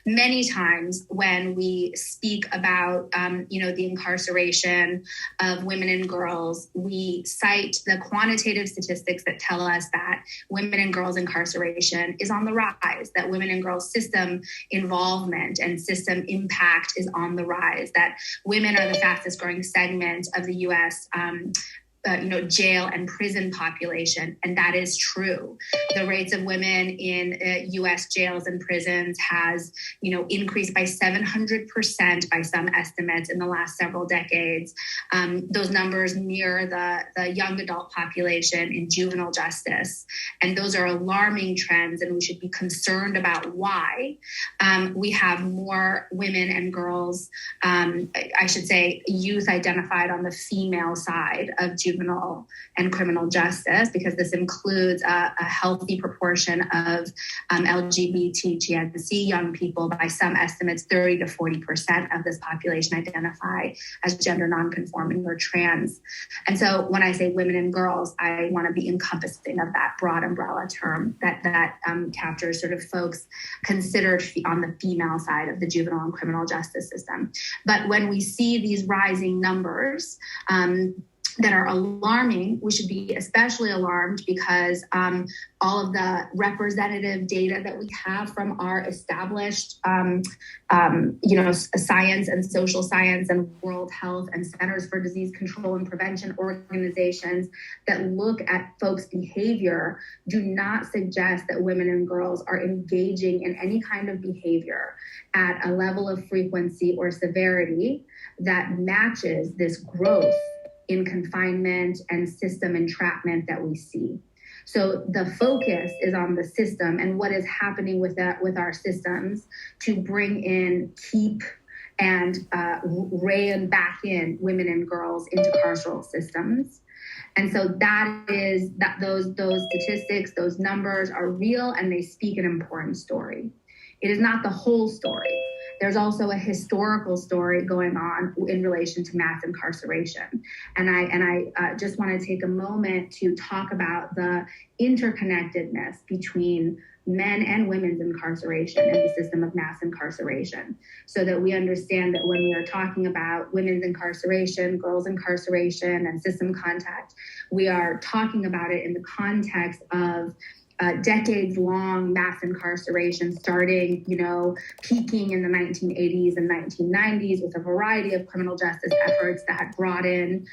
many times when we speak about, the incarceration of women and girls, we cite the quantitative statistics that tell us that women and girls incarceration is on the rise, that women and girls system involvement and system impact is on the rise, that women are the fastest growing segment of the U.S. Jail and prison population. And that is true. The rates of women in U.S. jails and prisons has, increased by 700% by some estimates in the last several decades. Those numbers mirror the young adult population in juvenile justice. And those are alarming trends, and we should be concerned about why we have more women and girls, youth identified on the female side of juvenile and criminal justice, because this includes a healthy proportion of LGBTQIA young people. By some estimates, 30 to 40% of this population identify as gender nonconforming or trans. And so when I say women and girls, I want to be encompassing of that broad umbrella term that captures sort of folks considered on the female side of the juvenile and criminal justice system. But when we see these rising numbers, that are alarming, we should be especially alarmed because all of the representative data that we have from our established, science and social science and World Health and Centers for Disease Control and Prevention organizations that look at folks' behavior do not suggest that women and girls are engaging in any kind of behavior at a level of frequency or severity that matches this growth in confinement and system entrapment that we see. So the focus is on the system and what is happening with our systems to bring in, keep, and rein back in women and girls into carceral systems. And so those statistics, those numbers are real, and they speak an important story. It is not the whole story. There's also a historical story going on in relation to mass incarceration. And I just want to take a moment to talk about the interconnectedness between men and women's incarceration and the system of mass incarceration, so that we understand that when we are talking about women's incarceration, girls' incarceration, and system contact, we are talking about it in the context of decades-long mass incarceration starting, peaking in the 1980s and 1990s with a variety of criminal justice efforts that brought in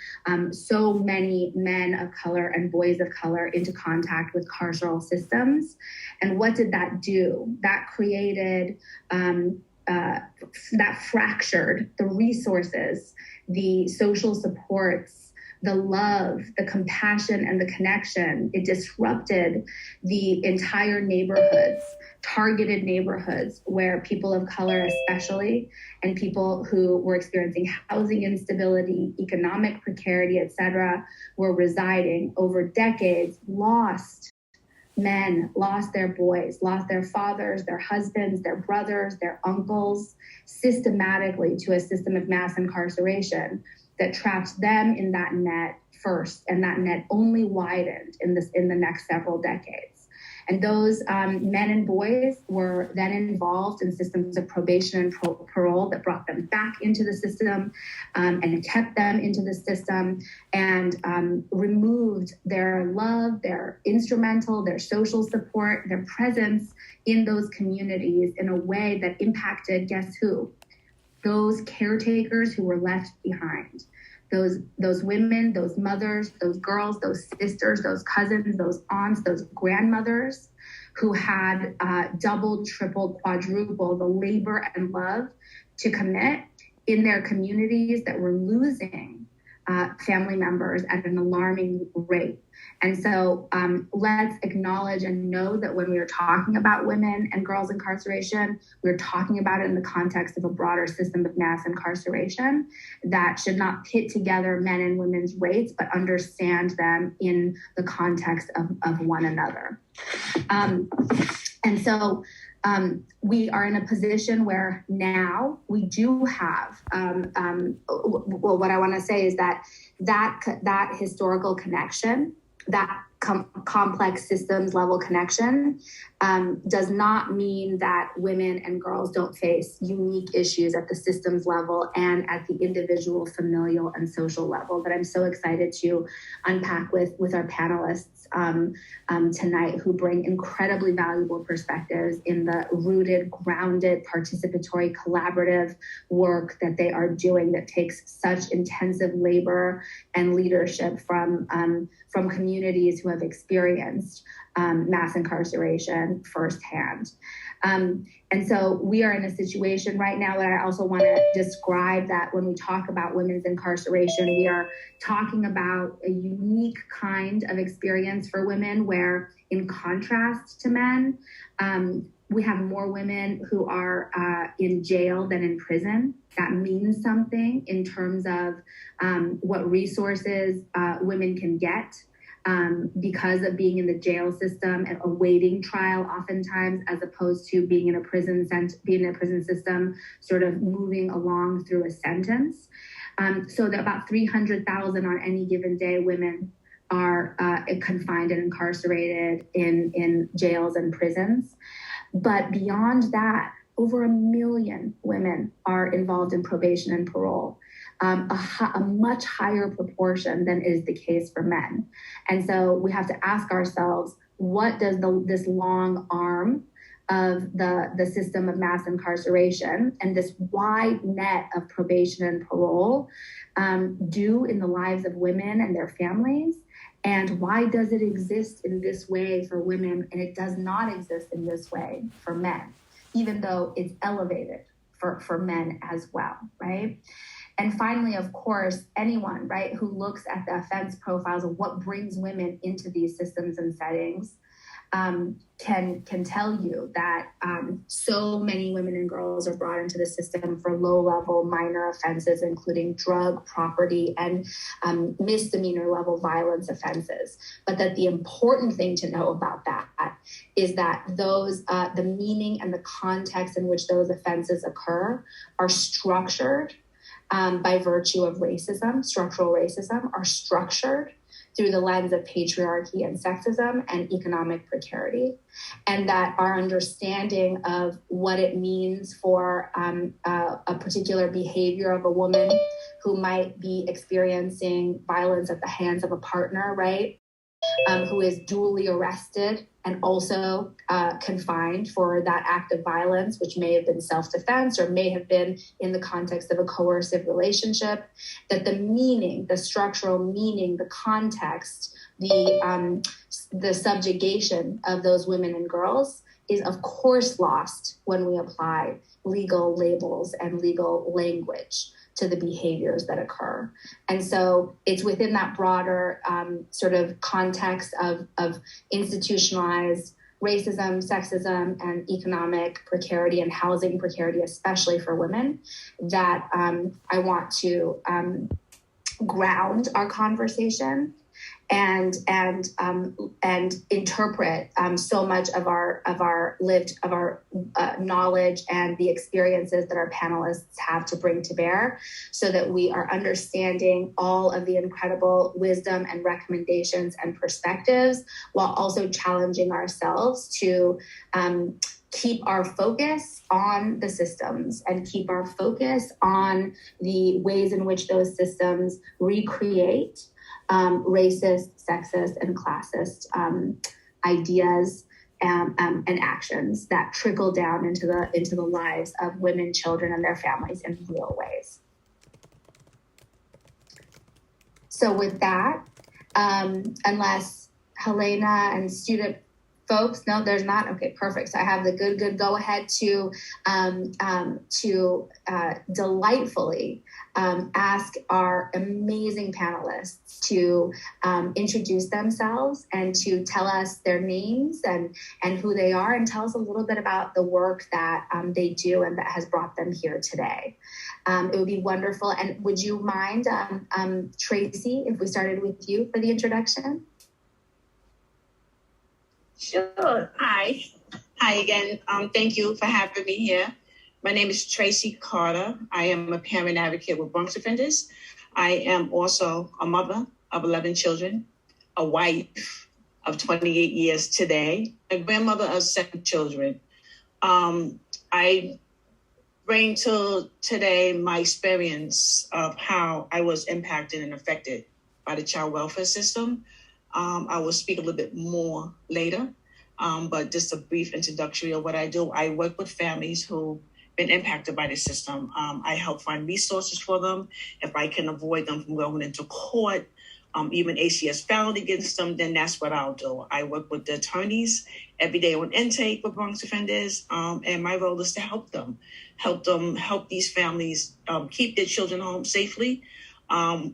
so many men of color and boys of color into contact with carceral systems. And what did that do? That created, that fractured the resources, the social supports, the love, the compassion, and the connection. It disrupted the entire neighborhoods, targeted neighborhoods where people of color especially, and people who were experiencing housing instability, economic precarity, et cetera, were residing over decades, lost men, lost their boys, lost their fathers, their husbands, their brothers, their uncles, systematically to a system of mass incarceration that trapped them in that net first, and that net only widened in the next several decades. And those men and boys were then involved in systems of probation and parole that brought them back into the system and kept them into the system, and removed their love, their instrumental, their social support, their presence in those communities in a way that impacted, guess who? Those caretakers who were left behind, those women, those mothers, those girls, those sisters, those cousins, those aunts, those grandmothers who had doubled, tripled, quadrupled the labor and love to commit in their communities that were losing family members at an alarming rate. And so let's acknowledge and know that when we are talking about women and girls incarceration, we're talking about it in the context of a broader system of mass incarceration that should not pit together men and women's rates, but understand them in the context of one another. And so we are in a position where now we do have, what I want to say is that historical connection, that complex systems level connection does not mean that women and girls don't face unique issues at the systems level and at the individual, familial, and social level that I'm so excited to unpack with our panelists tonight, who bring incredibly valuable perspectives in the rooted, grounded, participatory, collaborative work that they are doing that takes such intensive labor and leadership from communities who have experienced mass incarceration firsthand. And so we are in a situation right now that I also want to describe that when we talk about women's incarceration, we are talking about a unique kind of experience for women where, in contrast to men, we have more women who are in jail than in prison. That means something in terms of what resources women can get because of being in the jail system and awaiting trial oftentimes, as opposed to being in a prison system, sort of moving along through a sentence. So that about 300,000 on any given day women are confined and incarcerated in jails and prisons. But beyond that, over 1 million women are involved in probation and parole. A much higher proportion than is the case for men. And so we have to ask ourselves, what does this long arm of the system of mass incarceration and this wide net of probation and parole do in the lives of women and their families? And why does it exist in this way for women and it does not exist in this way for men, even though it's elevated for men as well, right? And finally, of course, anyone, right, who looks at the offense profiles of what brings women into these systems and settings can tell you that so many women and girls are brought into the system for low-level minor offenses, including drug, property, and misdemeanor-level violence offenses. But that the important thing to know about that is that those the meaning and the context in which those offenses occur are structured by virtue of racism, structural racism, are structured through the lens of patriarchy and sexism and economic precarity, and that our understanding of what it means for a particular behavior of a woman who might be experiencing violence at the hands of a partner, right, who is duly arrested and also confined for that act of violence, which may have been self-defense or may have been in the context of a coercive relationship, that the meaning, the structural meaning, the context, the subjugation of those women and girls is of course lost when we apply legal labels and legal language to the behaviors that occur. And so it's within that broader sort of context of institutionalized racism, sexism, and economic precarity and housing precarity, especially for women, that I want to ground our conversation and interpret so much of our knowledge and the experiences that our panelists have to bring to bear, so that we are understanding all of the incredible wisdom and recommendations and perspectives, while also challenging ourselves to keep our focus on the systems and keep our focus on the ways in which those systems recreate racist, sexist, and classist ideas and actions that trickle down into the lives of women, children, and their families in real ways. So with that, unless Helena and student folks, no, there's not. Okay, perfect. So I have the good go ahead to delightfully ask our amazing panelists to introduce themselves and to tell us their names and who they are, and tell us a little bit about the work that they do and that has brought them here today. It would be wonderful. And would you mind, Tracy, if we started with you for the introduction? Sure. Hi again. Thank you for having me here. My name is Tracy Carter. I am a parent advocate with Bronx offenders. I am also a mother of 11 children, a wife, of 28 years today, a grandmother of 7 children. I bring to today my experience of how I was impacted and affected by the child welfare system. I will speak a little bit more later, but just a brief introductory of what I do. I work with families who've been impacted by the system. I help find resources for them. If I can avoid them from going into court, even ACS found against them, then that's what I'll do. I work with the attorneys every day on intake with Bronx offenders, and my role is to help these families keep their children home safely,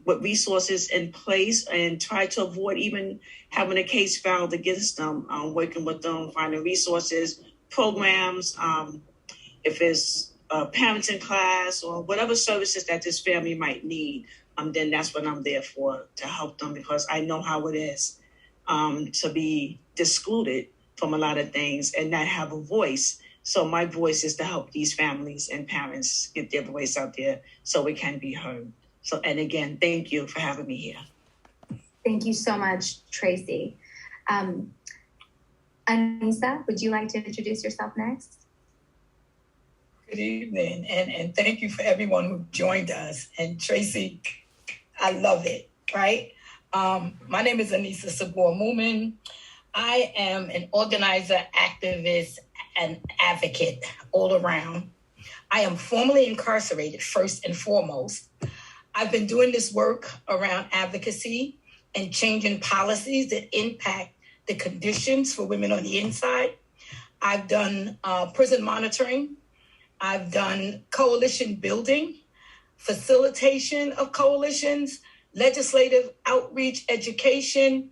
with resources in place, and try to avoid even having a case filed against them, working with them, finding resources, programs, if it's parenting class or whatever services that this family might need, then that's what I'm there for, to help them, because I know how it is to be excluded from a lot of things and not have a voice. So my voice is to help these families and parents get their voice out there so it can be heard. So, and again, thank you for having me here. Thank you so much, Tracy. Anissa, would you like to introduce yourself next? Good evening, and thank you for everyone who joined us. And Tracy, I love it, right? My name is Anissa Sabor-Mumin. I am an organizer, activist, and advocate all around. I am formerly incarcerated, first and foremost. I've been doing this work around advocacy and changing policies that impact the conditions for women on the inside. I've done prison monitoring. I've done coalition building, facilitation of coalitions, legislative outreach, education,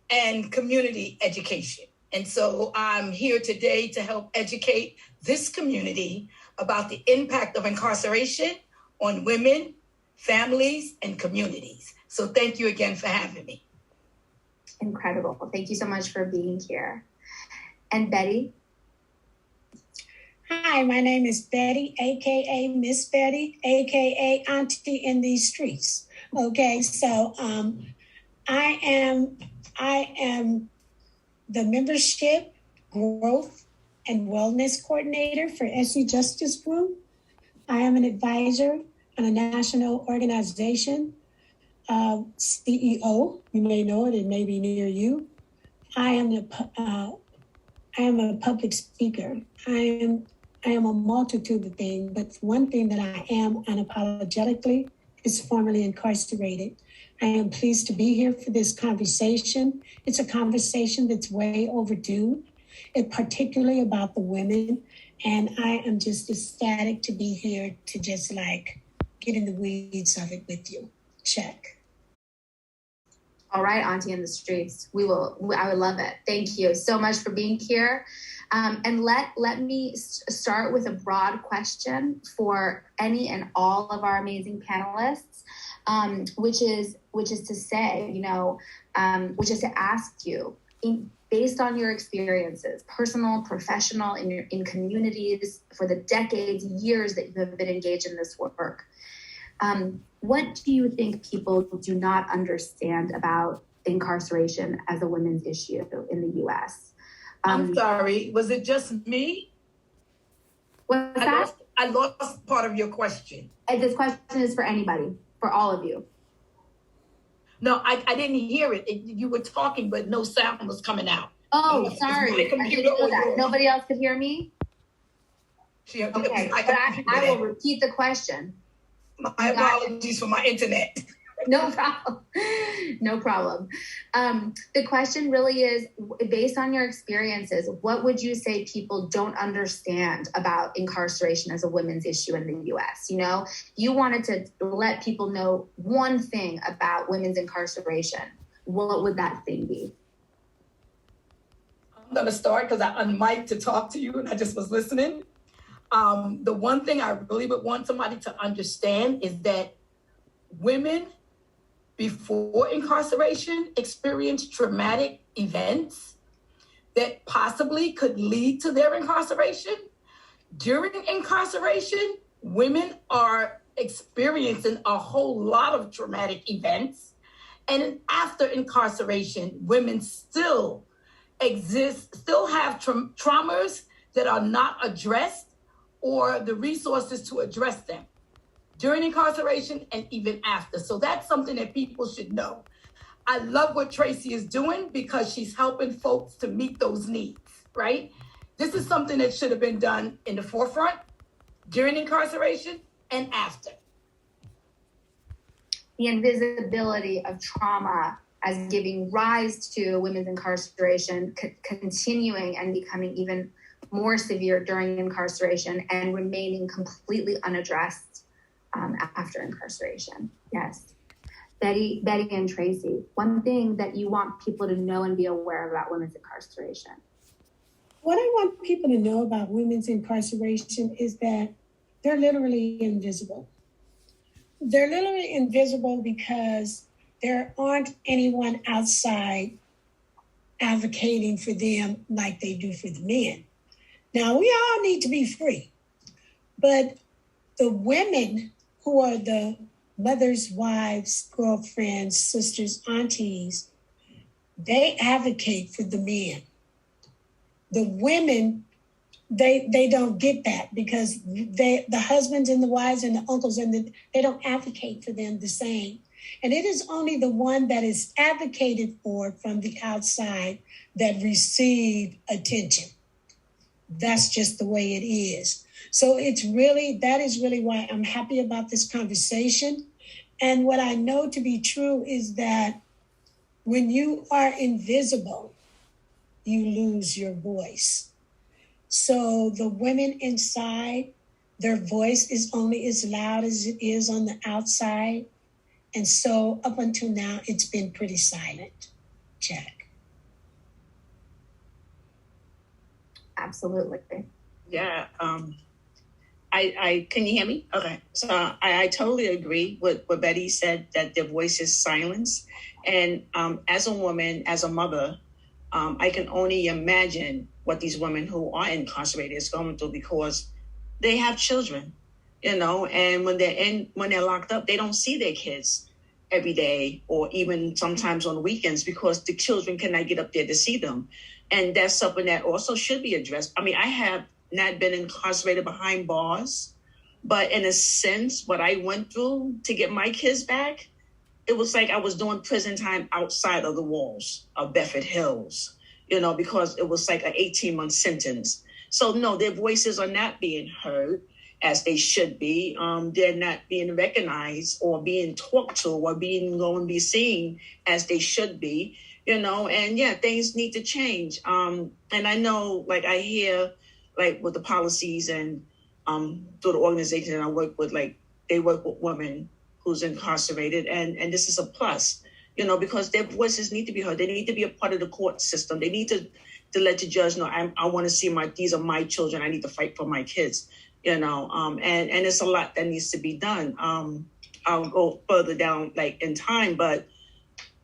and community education. And so I'm here today to help educate this community about the impact of incarceration on women, families, and communities. So thank you again for having me. Incredible. Thank you so much for being here. And Betty? Hi, my name is Betty, aka Miss Betty, aka Auntie in these streets. Okay, so I am the membership, growth, and wellness coordinator for SC Justice Group. I am an advisor on a national organization, CEO. You may know it may be near you. I am a public speaker. I am a multitude of things, but one thing that I am unapologetically is formerly incarcerated. I am pleased to be here for this conversation. It's a conversation that's way overdue, particularly about the women. And I am just ecstatic to be here to just get in the weeds of it with you. Check. All right, Auntie in the Streets. I would love it. Thank you so much for being here. And let me start with a broad question for any and all of our amazing panelists, which is to say, which is to ask you, based on your experiences, personal, professional, in communities, for the decades, years that you have been engaged in this work, what do you think people do not understand about incarceration as a women's issue in the U.S.? I'm sorry, was it just me? What's that? I lost part of your question. And this question is for anybody, for all of you. No, I didn't hear it. You were talking, but no sound was coming out. Oh, sorry. I didn't know that. Nobody else could hear me? Okay, but I will repeat the question. My apologies for my internet. No problem. No problem. The question really is, based on your experiences, what would you say people don't understand about incarceration as a women's issue in the U.S.? You wanted to let people know one thing about women's incarceration. What would that thing be? I'm going to start because I unmiked to talk to you and I just was listening. The one thing I really would want somebody to understand is that women before incarceration experience traumatic events that possibly could lead to their incarceration. During incarceration, women are experiencing a whole lot of traumatic events. And after incarceration, women still exist, still have traumas that are not addressed or the resources to address them during incarceration and even after. So that's something that people should know. I love what Tracy is doing because she's helping folks to meet those needs, right? This is something that should have been done in the forefront, during incarceration, and after. The invisibility of trauma as giving rise to women's incarceration, continuing and becoming even more severe during incarceration and remaining completely unaddressed after incarceration. Yes. Betty and Tracy, one thing that you want people to know and be aware about women's incarceration. What I want people to know about women's incarceration is that they're literally invisible. They're literally invisible because there aren't anyone outside advocating for them like they do for the men. Now, we all need to be free, but the women who are the mothers, wives, girlfriends, sisters, aunties, they advocate for the men. The women, they don't get that because the husbands and the wives and the uncles they don't advocate for them the same. And it is only the one that is advocated for from the outside that receive attention. That's just the way it is. So that is really why I'm happy about this conversation. And what I know to be true is that when you are invisible, you lose your voice. So the women inside, their voice is only as loud as it is on the outside. And so up until now, it's been pretty silent. Jack. Absolutely. Yeah. I can you hear me? Okay. So I totally agree with what Betty said, that their voice is silenced. And as a woman, as a mother, I can only imagine what these women who are incarcerated is going through because they have children, and when they're locked up, they don't see their kids every day or even sometimes on weekends because the children cannot get up there to see them. And that's something that also should be addressed. I mean, I have not been incarcerated behind bars, but in a sense, what I went through to get my kids back, it was like I was doing prison time outside of the walls of Bedford Hills, because it was like an 18-month sentence. So no, their voices are not being heard as they should be. They're not being recognized or being talked to or going to be seen as they should be, and yeah, things need to change. And I know, like I hear, like with the policies and through the organization that I work with, like they work with women who's incarcerated, and this is a plus, because their voices need to be heard. They need to be a part of the court system. They need to let the judge know, I want to see these are my children. I need to fight for my kids, and it's a lot that needs to be done. I'll go further down like in time, but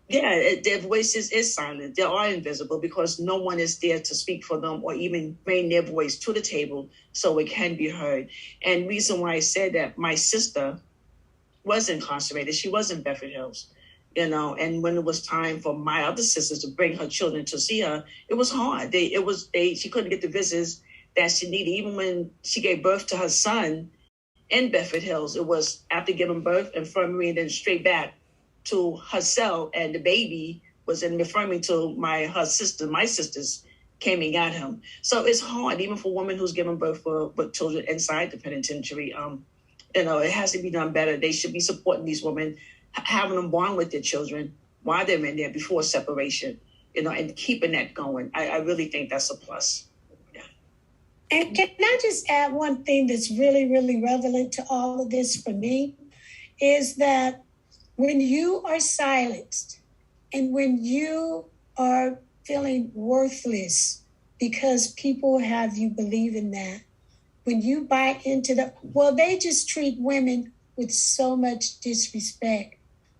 yeah, their voices is silent. They are invisible because no one is there to speak for them or even bring their voice to the table so it can be heard. And reason why I said that, my sister was incarcerated. She was in Bedford Hills, and when it was time for my other sisters to bring her children to see her, it was hard. She couldn't get the visits that she needed. Even when she gave birth to her son in Bedford Hills, it was after giving birth, infirmary, and then straight back to her cell, and the baby was in infirmary till my sisters came and got him. So it's hard, even for women who's giving birth with children inside the penitentiary. It has to be done better. They should be supporting these women, having them bond with their children while they're in there before separation, and keeping that going. I really think that's a plus. Yeah. And can I just add one thing that's really, really relevant to all of this for me, is that when you are silenced and when you are feeling worthless because people have you believe in that, when you buy into they just treat women with so much disrespect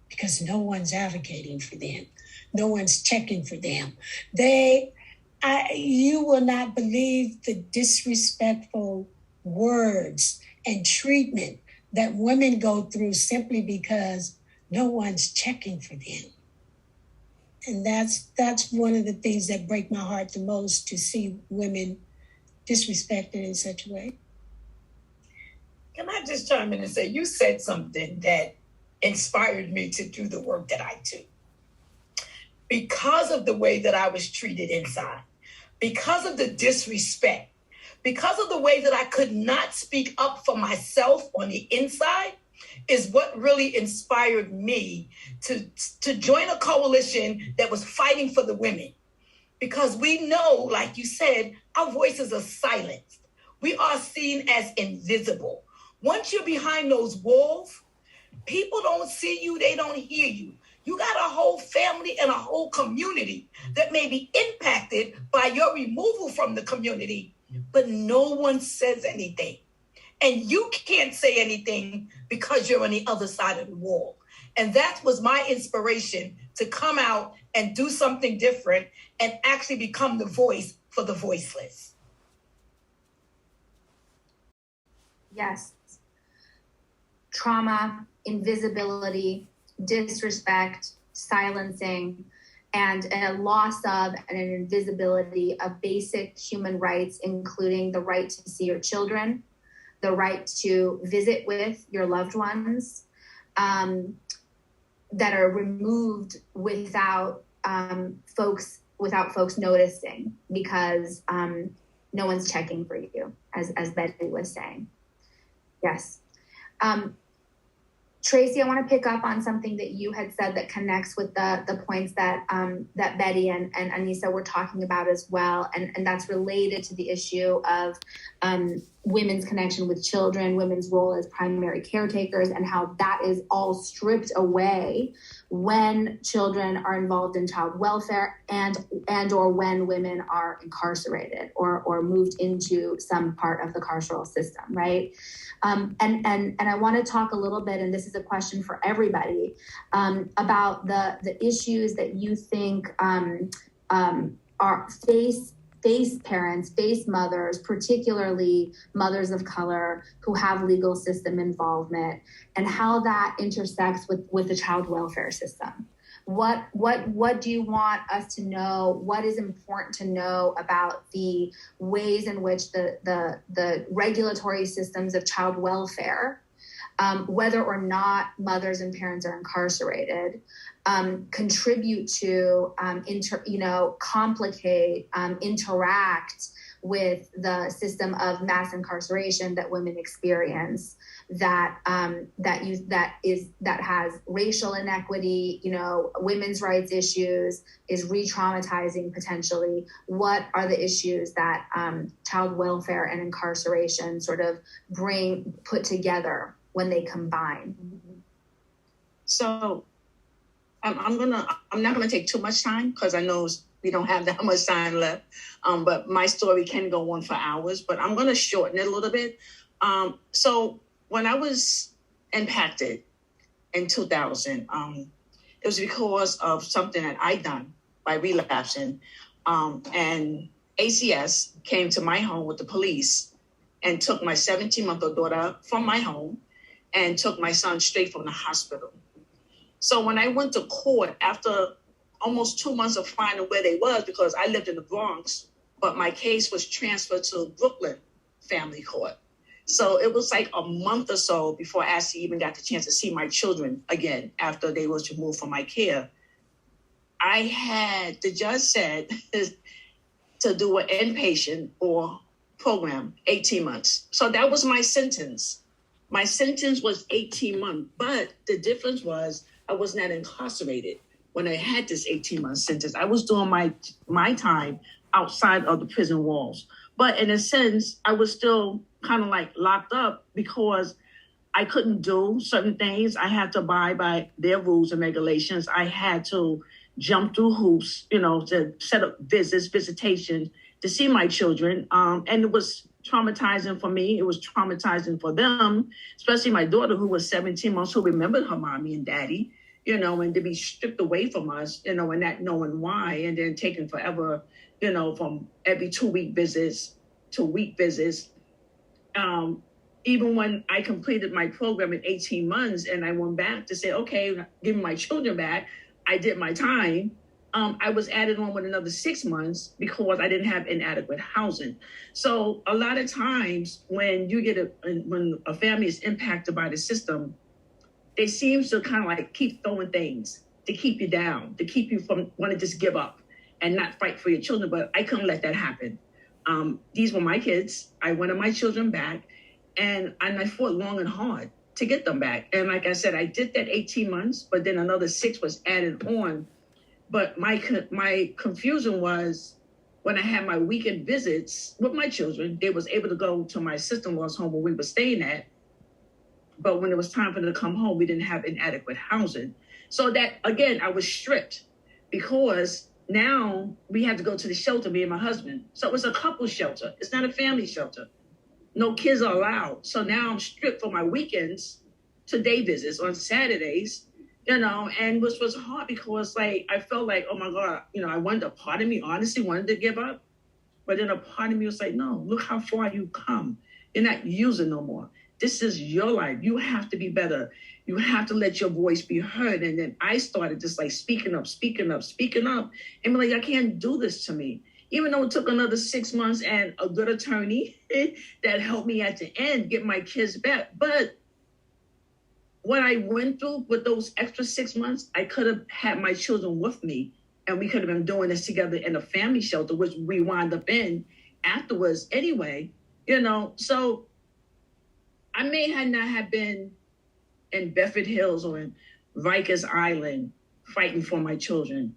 because no one's advocating for them. No one's checking for them. You will not believe the disrespectful words and treatment that women go through simply because no one's checking for them. And that's one of the things that break my heart the most, to see women disrespected in such a way. Can I just chime in and say, you said something that inspired me to do the work that I do. Because of the way that I was treated inside, because of the disrespect, because of the way that I could not speak up for myself on the inside, is what really inspired me to join a coalition that was fighting for the women. Because we know, like you said, our voices are silenced. We are seen as invisible. Once you're behind those walls, people don't see you, they don't hear you. You got a whole family and a whole community that may be impacted by your removal from the community, but no one says anything. And you can't say anything because you're on the other side of the wall. And that was my inspiration to come out and do something different and actually become the voice for the voiceless. Yes. Trauma, invisibility, disrespect, silencing, and a loss of and an invisibility of basic human rights, including the right to see your children, the right to visit with your loved ones, that are removed without folks noticing, because no one's checking for you, as Betty was saying. Yes. Tracy, I want to pick up on something that you had said that connects with the points that that Betty and Anissa were talking about as well, and that's related to the issue of women's connection with children, women's role as primary caretakers, and how that is all stripped away when children are involved in child welfare and or when women are incarcerated or moved into some part of the carceral system, right? And I want to talk a little bit, and this is a question for everybody, about the issues that you think are face mothers, particularly mothers of color who have legal system involvement, and how that intersects with the child welfare system. What do you want us to know? What is important to know about the ways in which the regulatory systems of child welfare, whether or not mothers and parents are incarcerated, contribute to, complicate, interact with the system of mass incarceration that women experience, that has racial inequity, women's rights issues, is re-traumatizing potentially. What are the issues that child welfare and incarceration sort of put together when they combine? So I'm not gonna take too much time because I know we don't have that much time left. But my story can go on for hours, but I'm gonna shorten it a little bit. So when I was impacted in 2000, it was because of something that I done by relapsing. And ACS came to my home with the police and took my 17-month-old daughter from my home and took my son straight from the hospital. So when I went to court after almost 2 months of finding where they was, because I lived in the Bronx, but my case was transferred to Brooklyn Family Court. So it was like a month or so before I actually even got the chance to see my children again after they was removed from my care. The judge said to do an inpatient or program, 18 months. So that was my sentence. My sentence was 18 months, but the difference was I was not incarcerated when I had this 18-month sentence. I was doing my time outside of the prison walls. But in a sense, I was still kind of like locked up because I couldn't do certain things. I had to abide by their rules and regulations. I had to jump through hoops, to set up visitations to see my children. And it was traumatizing for me. It was traumatizing for them, especially my daughter, who was 17 months, who remembered her mommy and daddy, and to be stripped away from us, and not knowing why, and then taken forever, from every 2-week visits to week visits. Even when I completed my program in 18 months and I went back to say, okay, give me my children back, I did my time. I was added on with another 6 months because I didn't have inadequate housing. So a lot of times when you get when a family is impacted by the system, they seem to kind of like keep throwing things to keep you down, to keep you from wanting to just give up and not fight for your children. But I couldn't let that happen. These were my kids. I wanted my children back, and I fought long and hard to get them back. And like I said, I did that 18 months, but then another 6 was added on. But my confusion was when I had my weekend visits with my children, they was able to go to my sister-in-law's home where we were staying at. But when it was time for them to come home, we didn't have inadequate housing. So that, again, I was stripped because now we had to go to the shelter, me and my husband. So it was a couple shelter. It's not a family shelter. No kids are allowed. So now I'm stripped for my weekends to day visits on Saturdays. And which was hard because like I felt like, oh my God, a part of me honestly wanted to give up. But then a part of me was like, no, look how far you come. You're not using no more. This is your life. You have to be better. You have to let your voice be heard. And then I started just like speaking up. And be like, I can't do this to me. Even though it took another 6 months and a good attorney that helped me at the end get my kids back. But what I went through with those extra 6 months, I could have had my children with me and we could have been doing this together in a family shelter, which we wound up in afterwards anyway, So I may not have been in Bedford Hills or in Rikers Island fighting for my children,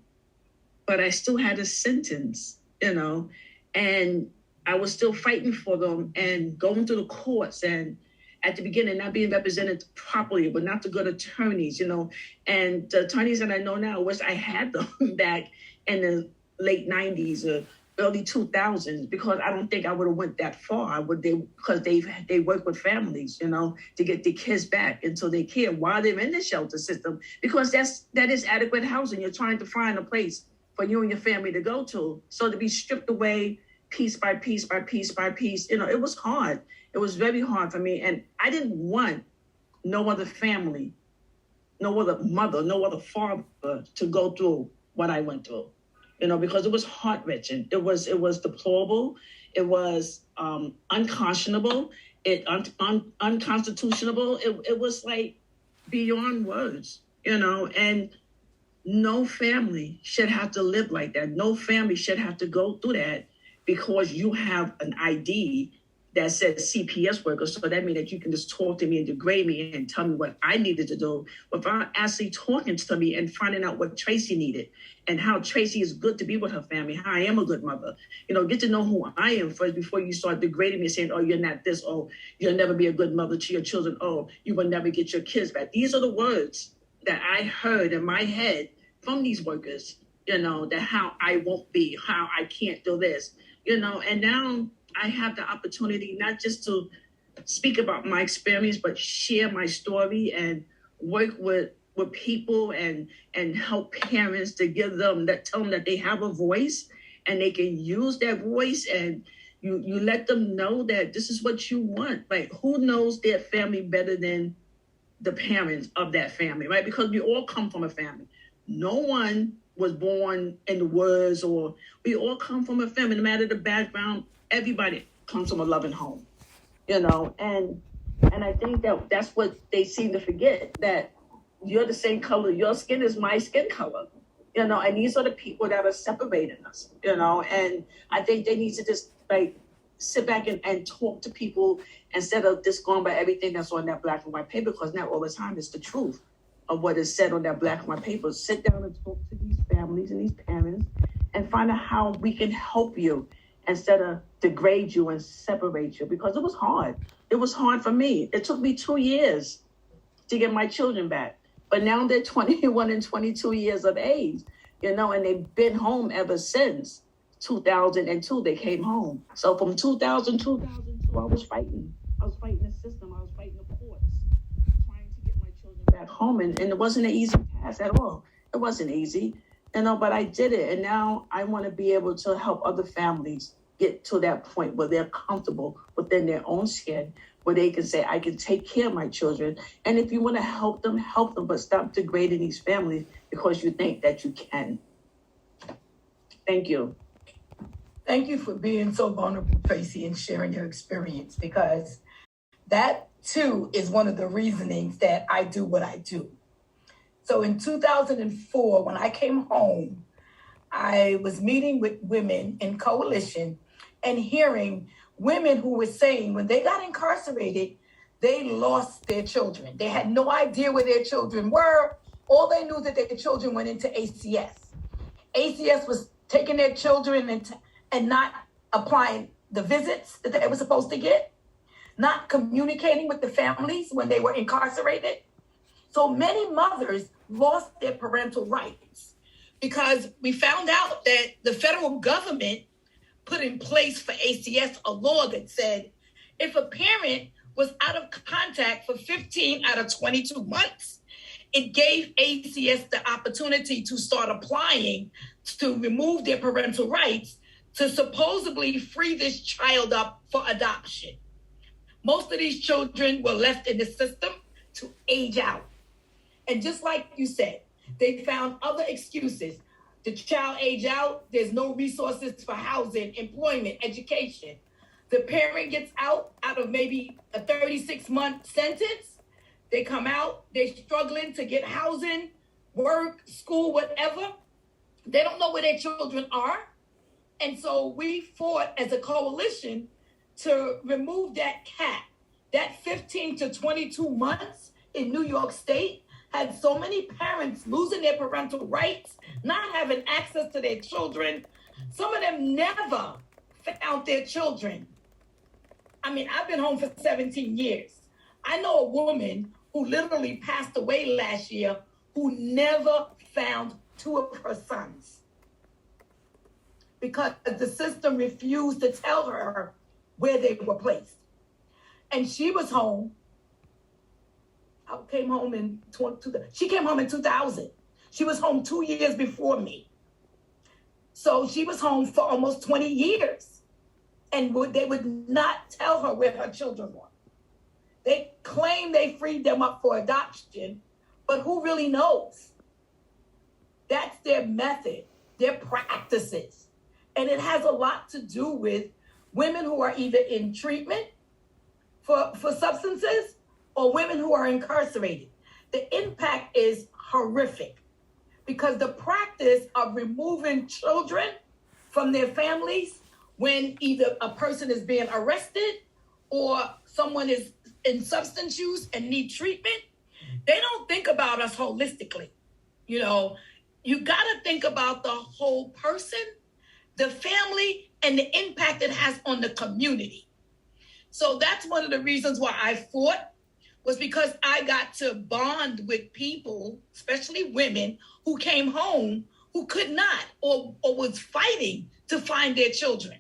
but I still had a sentence, and I was still fighting for them and going through the courts and at the beginning, not being represented properly, but not the good attorneys, and the attorneys that I know now, wish I had them back in the late 90s or early 2000s, because I don't think I would have went that far. Because they work with families, to get the kids back until they care while they're in the shelter system, because that is adequate housing. You're trying to find a place for you and your family to go to. So to be stripped away piece by piece by piece by piece, it was hard. It was very hard for me. And I didn't want no other family, no other mother, no other father to go through what I went through, because it was heart-wrenching. It was deplorable. It was unconscionable. Unconstitutional. It was like beyond words, and no family should have to live like that. No family should have to go through that because you have an ID that says CPS worker. So that means that you can just talk to me and degrade me and tell me what I needed to do without actually talking to me and finding out what Tracy needed and how Tracy is good to be with her family, how I am a good mother. Get to know who I am first before you start degrading me and saying, oh, you're not this. Oh, you'll never be a good mother to your children. Oh, you will never get your kids back. These are the words that I heard in my head from these workers, that how I won't be, how I can't do this, and now I have the opportunity not just to speak about my experience, but share my story and work with people and help parents to tell them that they have a voice and they can use that voice, and you let them know that this is what you want. Like, who knows their family better than the parents of that family, right? Because we all come from a family. No one was born in the woods, or we all come from a family, no matter the background. Everybody comes from a loving home, and I think that's what they seem to forget, that you're the same color. Your skin is my skin color, and these are the people that are separating us, and I think they need to just like sit back and talk to people instead of just going by everything that's on that black and white paper, because not all the time it's the truth of what is said on that black and white paper. Sit down and talk to these families and these parents and find out how we can help you instead of degrade you and separate you, because it was hard. It was hard for me. It took me 2 years to get my children back. But now they're 21 and 22 years of age, and they've been home ever since 2002. They came home. So from 2002, I was fighting. I was fighting the system. I was fighting the courts, trying to get my children back home. And it wasn't an easy task at all. It wasn't easy. But I did it. And now I want to be able to help other families get to that point where they're comfortable within their own skin, where they can say, I can take care of my children. And if you want to help them, but stop degrading these families because you think that you can. Thank you. Thank you for being so vulnerable, Tracy, and sharing your experience, because that too is one of the reasonings that I do what I do. So in 2004, when I came home, I was meeting with women in coalition and hearing women who were saying when they got incarcerated, they lost their children. They had no idea where their children were. All they knew that their children went into ACS. ACS was taking their children and not applying the visits that they were supposed to get, not communicating with the families when they were incarcerated. So many mothers lost their parental rights because we found out that the federal government put in place for ACS a law that said if a parent was out of contact for 15 out of 22 months, it gave ACS the opportunity to start applying to remove their parental rights to supposedly free this child up for adoption. Most of these children were left in the system to age out. And just like you said, they found other excuses. The child age out, there's no resources for housing, employment, education. The parent gets out of maybe a 36-month sentence. They come out, they're struggling to get housing, work, school, whatever. They don't know where their children are. And so we fought as a coalition to remove that cap. That 15 to 22 months in New York State had so many parents losing their parental rights, not having access to their children. Some of them never found their children. I mean, I've been home for 17 years. I know a woman who literally passed away last year who never found two of her sons because the system refused to tell her where they were placed. And she was home. She came home in 2000. She was home 2 years before me. So she was home for almost 20 years. And they would not tell her where her children were. They claim they freed them up for adoption, but who really knows? That's their method, their practices. And it has a lot to do with women who are either in treatment for substances or women who are incarcerated. The impact is horrific because the practice of removing children from their families when either a person is being arrested or someone is in substance use and need treatment, they don't think about us holistically. You know, you got to think about the whole person, the family, and the impact it has on the community. So that's one of the reasons why I fought, was because I got to bond with people, especially women, who came home who could not or was fighting to find their children,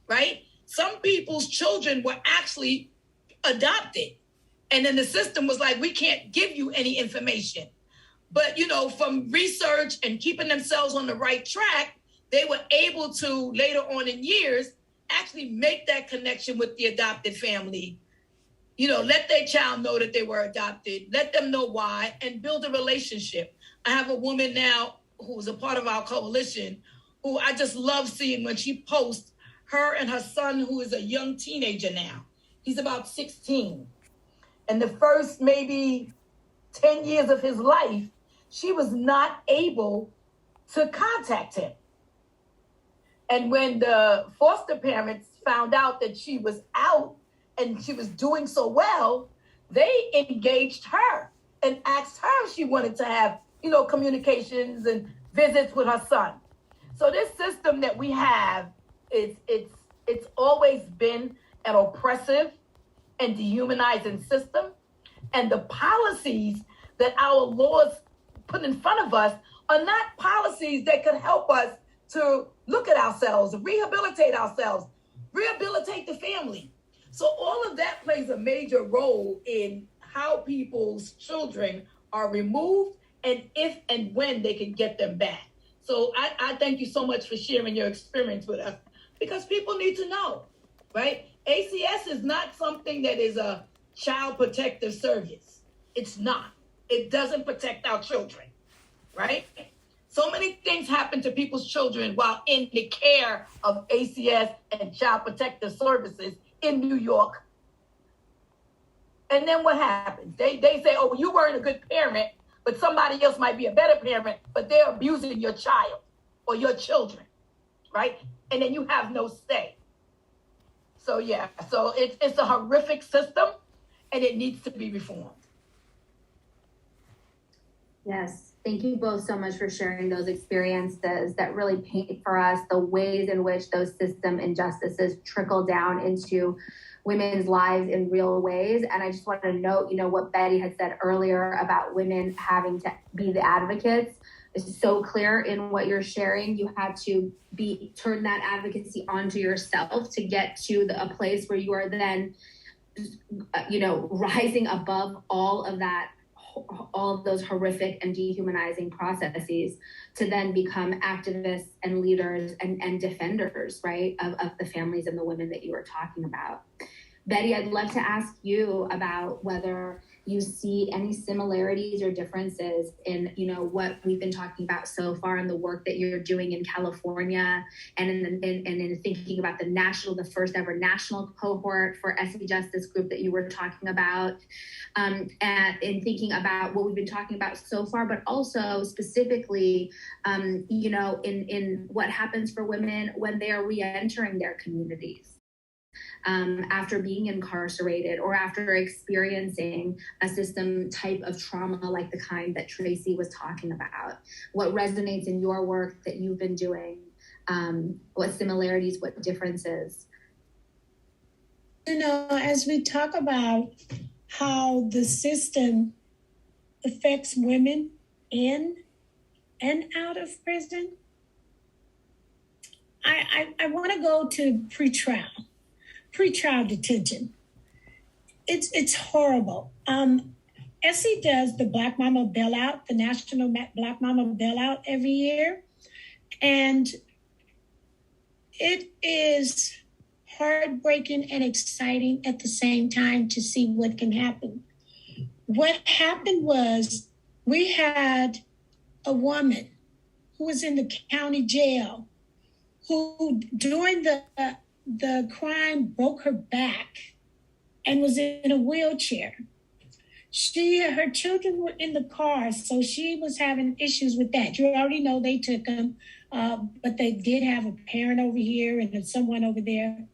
right? Some people's children were actually adopted. And then the system was like, we can't give you any information. But, you know, from research and keeping themselves on the right track, they were able to, later on in years, actually make that connection with the adopted family. You know, let their child know that they were adopted, let them know why, and build a relationship. I have a woman now who's a part of our coalition who I just love seeing when she posts her and her son, who is a young teenager now. He's about 16. And the first maybe 10 years of his life, she was not able to contact him. And when the foster parents found out that she was out and she was doing so well, they engaged her and asked her if she wanted to have, you know, communications and visits with her son. So this system that we have, it's always been an oppressive and dehumanizing system. And the policies that our laws put in front of us are not policies that could help us to look at ourselves, rehabilitate the family. So all of that plays a major role in how people's children are removed and if and when they can get them back. So I thank you so much for sharing your experience with us, because people need to know, right? ACS is not something that is a child protective service. It's not. It doesn't protect our children, right? So many things happen to people's children while in the care of ACS and Child Protective Services in New York. And then what happens? They say, oh, well, you weren't a good parent, but somebody else might be a better parent, but they're abusing your child or your children, right? And then you have no say. So yeah, so it's a horrific system and it needs to be reformed. Yes, thank you both so much for sharing those experiences that really paint for us the ways in which those system injustices trickle down into women's lives in real ways. And I just want to note, what Betty had said earlier about women having to be the advocates is so clear in what you're sharing. You had to turn that advocacy onto yourself to get to a place where you are then, rising above all of those horrific and dehumanizing processes to then become activists and leaders and defenders, right, of the families and the women that you were talking about. Betty, I'd love to ask you about whether you see any similarities or differences in, what we've been talking about so far in the work that you're doing in California and in thinking about the first ever national cohort for SE Justice Group that you were talking about, and in thinking about what we've been talking about so far, but also specifically, in what happens for women when they are re-entering their communities. After being incarcerated or after experiencing a system type of trauma like the kind that Tracy was talking about. What resonates in your work that you've been doing? What similarities, what differences? As we talk about how the system affects women in and out of prison, I want to go to pretrial detention. It's horrible. SE does the Black Mama Bailout, the National Black Mama Bailout every year. And it is heartbreaking and exciting at the same time to see what can happen. What happened was we had a woman who was in the county jail who during the crime broke her back and was in a wheelchair. Her children were in the car, so she was having issues with that. You already know they took them, but they did have a parent over here and someone over there.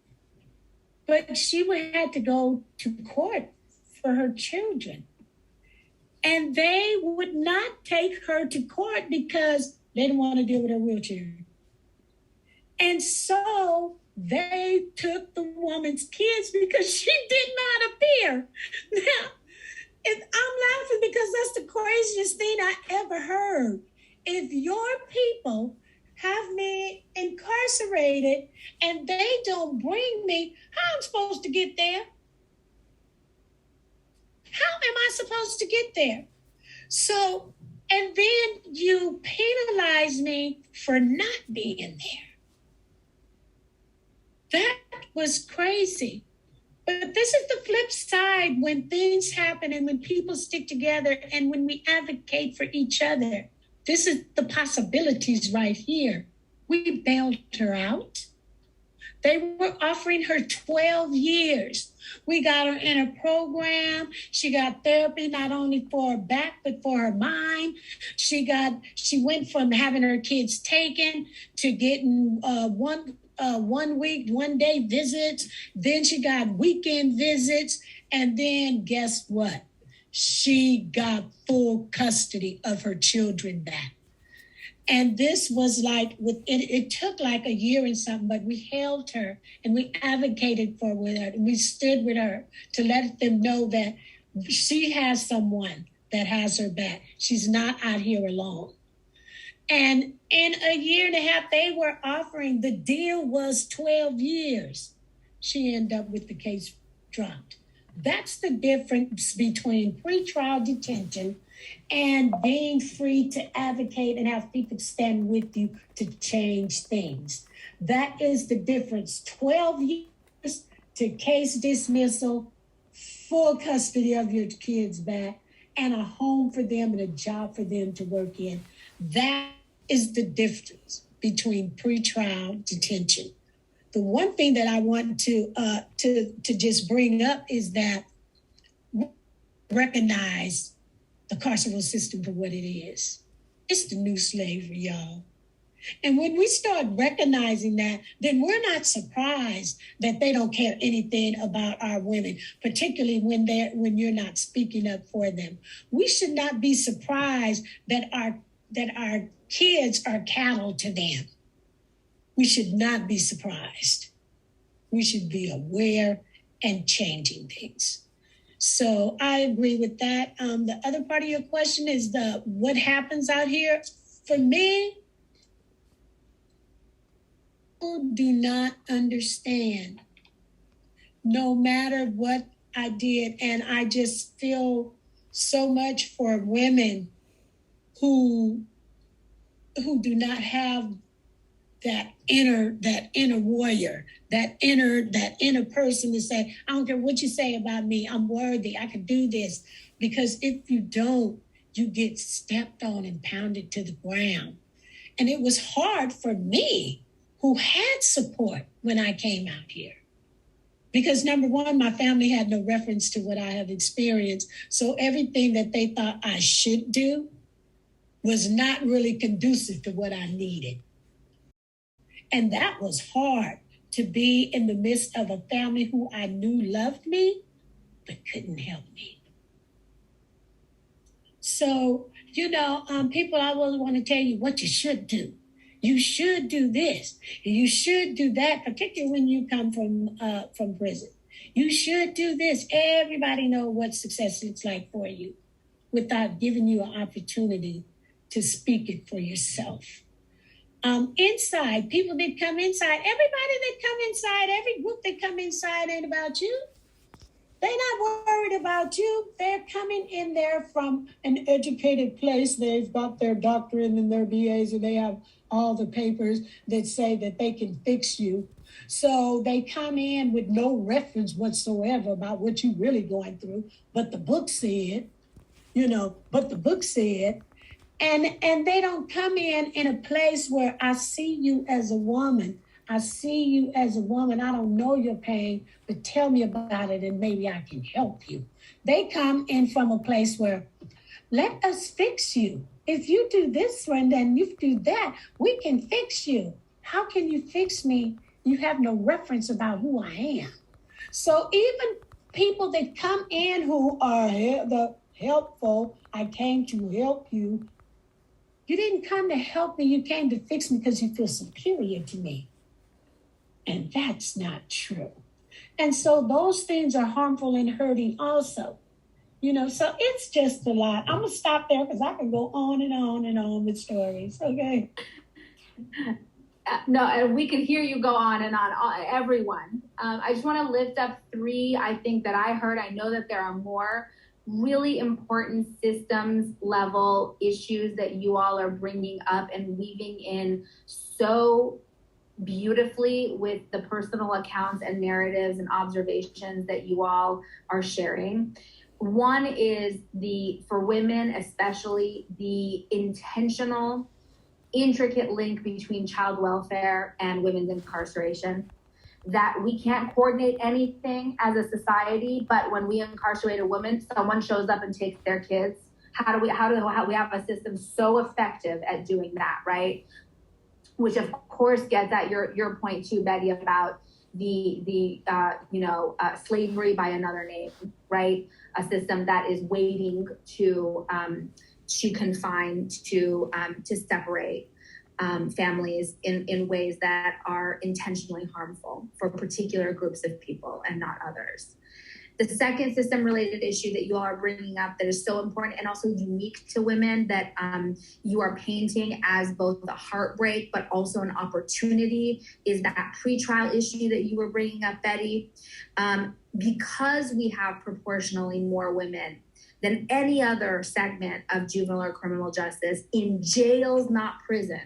But she had to go to court for her children. And they would not take her to court because they didn't want to deal with her wheelchair. And so they took the woman's kids because she did not appear. Now, I'm laughing because that's the craziest thing I ever heard. If your people have me incarcerated and they don't bring me, how am I supposed to get there? How am I supposed to get there? So, and then you penalize me for not being there. That was crazy. But this is the flip side when things happen and when people stick together and when we advocate for each other. This is the possibilities right here. We bailed her out. They were offering her 12 years. We got her in a program. She got therapy not only for her back, but for her mind. She went from having her kids taken to getting one week, 1 day visits. Then she got weekend visits. And then guess what? She got full custody of her children back. And this was like, it took like a year and something, but we held her and we advocated for her. And we stood with her to let them know that she has someone that has her back. She's not out here alone. And in a year and a half, they were offering, the deal was 12 years. She ended up with the case dropped. That's the difference between pretrial detention and being free to advocate and have people stand with you to change things. That is the difference. 12 years to case dismissal, full custody of your kids back, and a home for them and a job for them to work in. That is the difference between pretrial detention. The one thing that I want to just bring up is that we recognize the carceral system for what it is. It's the new slavery, y'all. And when we start recognizing that, then we're not surprised that they don't care anything about our women, particularly when you're not speaking up for them. We should not be surprised that our kids are cattle to them. We should not be surprised. We should be aware and changing things. So I agree with that. The other part of your question is what happens out here. For me, people do not understand, no matter what I did. And I just feel so much for women who do not have that inner warrior, that inner person to say, I don't care what you say about me, I'm worthy, I can do this. Because if you don't, you get stepped on and pounded to the ground. And it was hard for me, who had support when I came out here. Because number one, my family had no reference to what I have experienced. So everything that they thought I should do was not really conducive to what I needed. And that was hard, to be in the midst of a family who I knew loved me, but couldn't help me. So, people always want to tell you what you should do. You should do this. You should do that, particularly when you come from prison. You should do this. Everybody knows what success looks like for you without giving you an opportunity to speak it for yourself. Inside, people that come inside, everybody that come inside, every group that come inside ain't about you. They're not worried about you. They're coming in there from an educated place. They've got their doctorate and their BAs, and they have all the papers that say that they can fix you. So they come in with no reference whatsoever about what you're really going through. But the book said, and they don't come in a place where I see you as a woman. I see you as a woman. I don't know your pain, but tell me about it and maybe I can help you. They come in from a place where, let us fix you. If you do this one, then you do that, we can fix you. How can you fix me? You have no reference about who I am. So even people that come in who are the helpful, I came to help you. You didn't come to help me. You came to fix me because you feel superior to me. And that's not true. And so those things are harmful and hurting also. So it's just a lot. I'm going to stop there because I can go on and on and on with stories. Okay. No, and we can hear you go on and on, everyone. I just want to lift up 3, I think, that I heard. I know that there are more really important systems level issues that you all are bringing up and weaving in so beautifully with the personal accounts and narratives and observations that you all are sharing. One is for women especially, the intentional, intricate link between child welfare and women's incarceration. That we can't coordinate anything as a society, but when we incarcerate a woman, someone shows up and takes their kids. How do we have a system so effective at doing that, right? Which of course gets at your point too, Betty, about the slavery by another name, right? A system that is waiting to confine, to separate families in ways that are intentionally harmful for particular groups of people and not others. The second system-related issue that you all are bringing up that is so important and also unique to women that you are painting as both a heartbreak but also an opportunity is that pretrial issue that you were bringing up, Betty. Because we have proportionally more women than any other segment of juvenile or criminal justice in jails, not prison,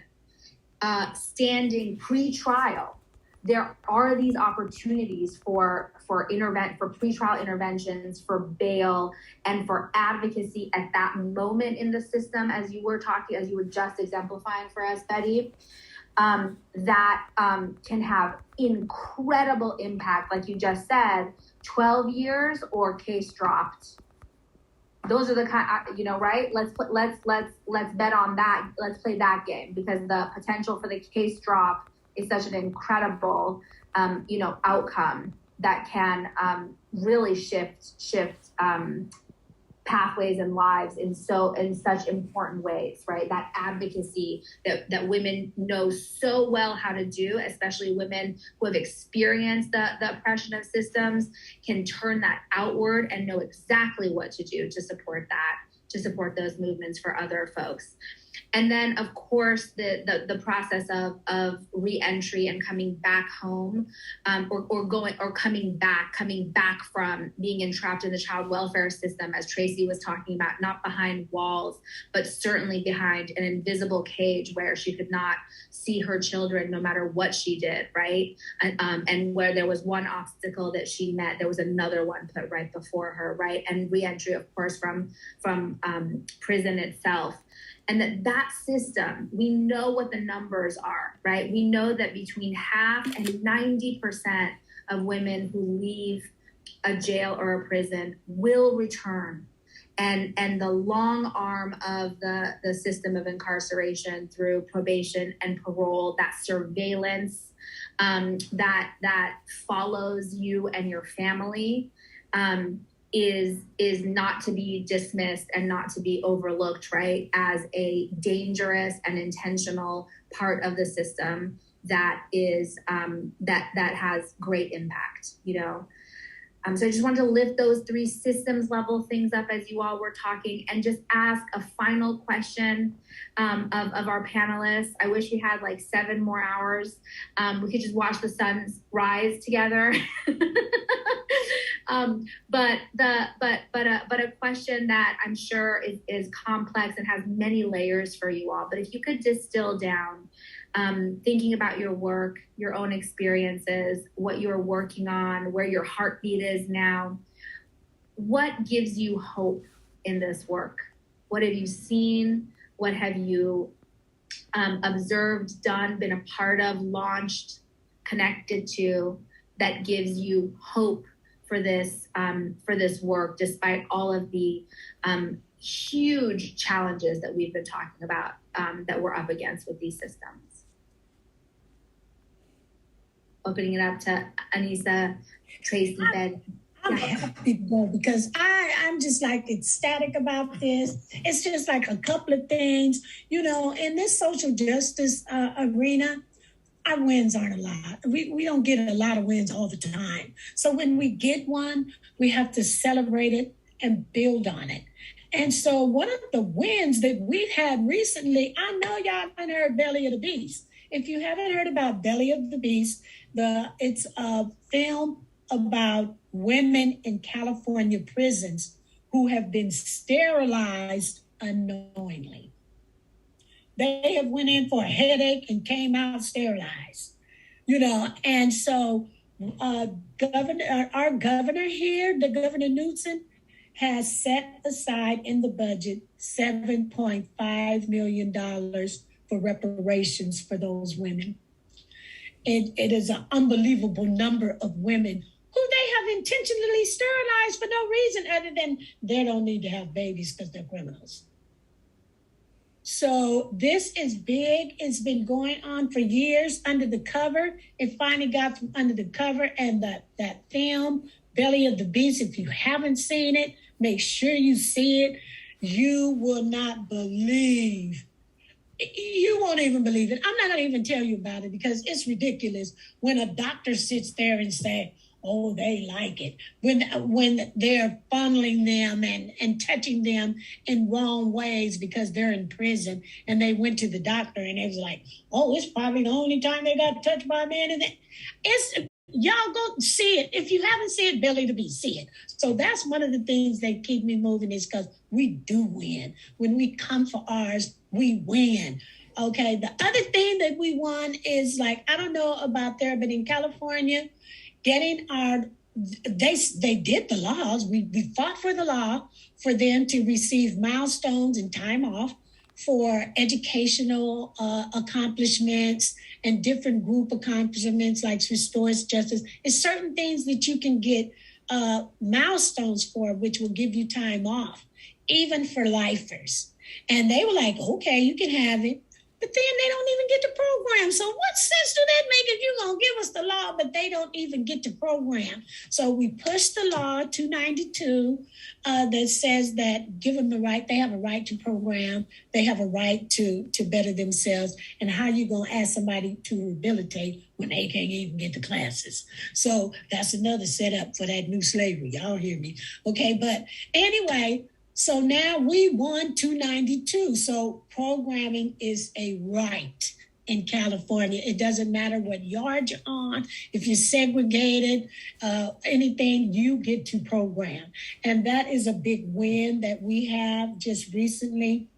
standing pre-trial, there are these opportunities for pretrial interventions, for bail, and for advocacy at that moment in the system, as you were just exemplifying for us, Betty, that can have incredible impact, like you just said, 12 years or case dropped. Those are the kind, right? Let's bet on that. Let's play that game, because the potential for the case drop is such an incredible, outcome that can really shift pathways and lives in such important ways, right? That advocacy that women know so well how to do, especially women who have experienced the oppression of systems, can turn that outward and know exactly what to do to support those movements for other folks. And then, of course, the process of re-entry and coming back home, coming back from being entrapped in the child welfare system, as Tracy was talking about, not behind walls, but certainly behind an invisible cage where she could not see her children no matter what she did, right? And where there was one obstacle that she met, there was another one put right before her, right? And re-entry, of course, from prison itself. And that system, we know what the numbers are, right? We know that between half and 90% of women who leave a jail or a prison will return. And the long arm of the system of incarceration through probation and parole, that surveillance that follows you and your family, is not to be dismissed and not to be overlooked, right, as a dangerous and intentional part of the system that is that has great impact, So I just wanted to lift those three systems level things up as you all were talking, and just ask a final question of our panelists. I wish we had like 7 more hours. We could just watch the sun rise together. But a question that I'm sure is complex and has many layers for you all. But if you could distill down, thinking about your work, your own experiences, what you're working on, where your heartbeat is now, what gives you hope in this work? What have you seen? What have you observed, done, been a part of, launched, connected to, that gives you hope for this work, despite all of the huge challenges that we've been talking about that we're up against with these systems? Opening it up to Anissa, Tracy, Ben. I'm happy to go, because I'm just like ecstatic about this. It's just like a couple of things, in this social justice arena. Our wins aren't a lot. We don't get a lot of wins all the time. So when we get one, we have to celebrate it and build on it. And so one of the wins that we've had recently, I know y'all haven't heard Belly of the Beast. If you haven't heard about Belly of the Beast, it's a film about women in California prisons who have been sterilized unknowingly. They have went in for a headache and came out sterilized, And so our governor here, the Governor Newsom, has set aside in the budget $7.5 million for reparations for those women. It is an unbelievable number of women who they have intentionally sterilized for no reason other than they don't need to have babies because they're criminals. So this is big. It's been going on for years under the cover. It finally got from under the cover, and that film, Belly of the Beast, if you haven't seen it, make sure you see it. You will not believe. You won't even believe it. I'm not going to even tell you about it because it's ridiculous when a doctor sits there and says, oh, they like it. When they're funneling them and touching them in wrong ways because they're in prison, and they went to the doctor and it was like, oh, it's probably the only time they got touched by a man. And y'all go see it. If you haven't seen it, Belly of the Beast, see it. So that's one of the things that keep me moving, is because we do win. When we come for ours, we win. Okay, the other thing that we want is like, I don't know about there, but in California, getting they did the laws. We fought for the law for them to receive milestones and time off for educational accomplishments and different group accomplishments like restores justice. It's certain things that you can get milestones for, which will give you time off, even for lifers. And they were like, okay, you can have it. But then they don't even get the program. So what sense do that make if you're going to give us the law, but they don't even get the program? So we pushed the law 292 that says that give them the right, they have a right to program, they have a right to better themselves. And how are you going to ask somebody to rehabilitate when they can't even get the classes? So that's another setup for that new slavery. Y'all hear me? Okay, but anyway, so now we won 292. So programming is a right in California. It doesn't matter what yard you're on. If you're segregated, anything, you get to program. And that is a big win that we have just recently.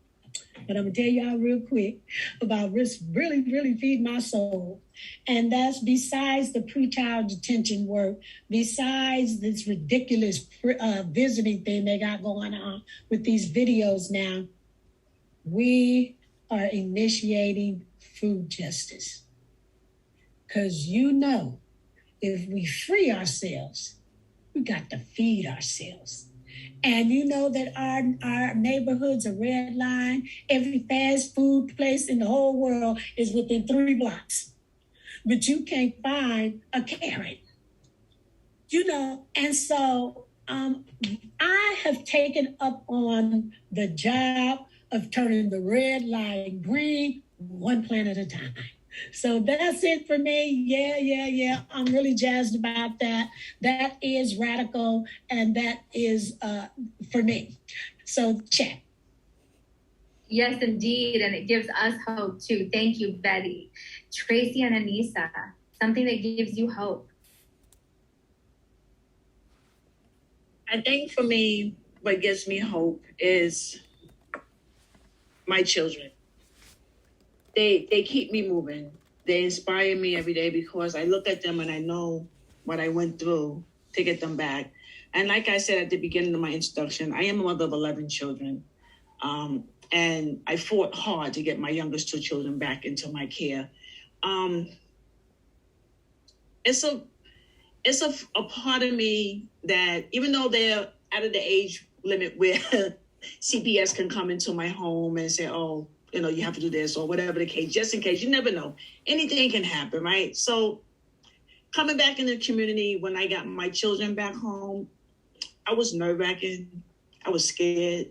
But I'm going to tell y'all real quick about really, really feed my soul. And that's besides the pretrial detention work, besides this ridiculous visiting thing they got going on with these videos now, we are initiating food justice. Because if we free ourselves, we got to feed ourselves. And you know that our neighborhood's a red line. Every fast food place in the whole world is within 3 blocks. But you can't find a carrot. And so I have taken up on the job of turning the red line green, one plant at a time. So that's it for me. Yeah. I'm really jazzed about that. That is radical, and that is for me. So check. Yes, indeed. And it gives us hope too. Thank you, Betty. Tracy and Anissa, something that gives you hope. I think for me, what gives me hope is my children. They keep me moving. They inspire me every day because I look at them and I know what I went through to get them back. And like I said at the beginning of my introduction, I am a mother of 11 children. And I fought hard to get my youngest 2 children back into my care. It's a part of me that even though they're out of the age limit where CPS can come into my home and say, oh, you have to do this or whatever the case, just in case, you never know. Anything can happen, right? So coming back in the community, when I got my children back home, I was nerve-wracking. I was scared.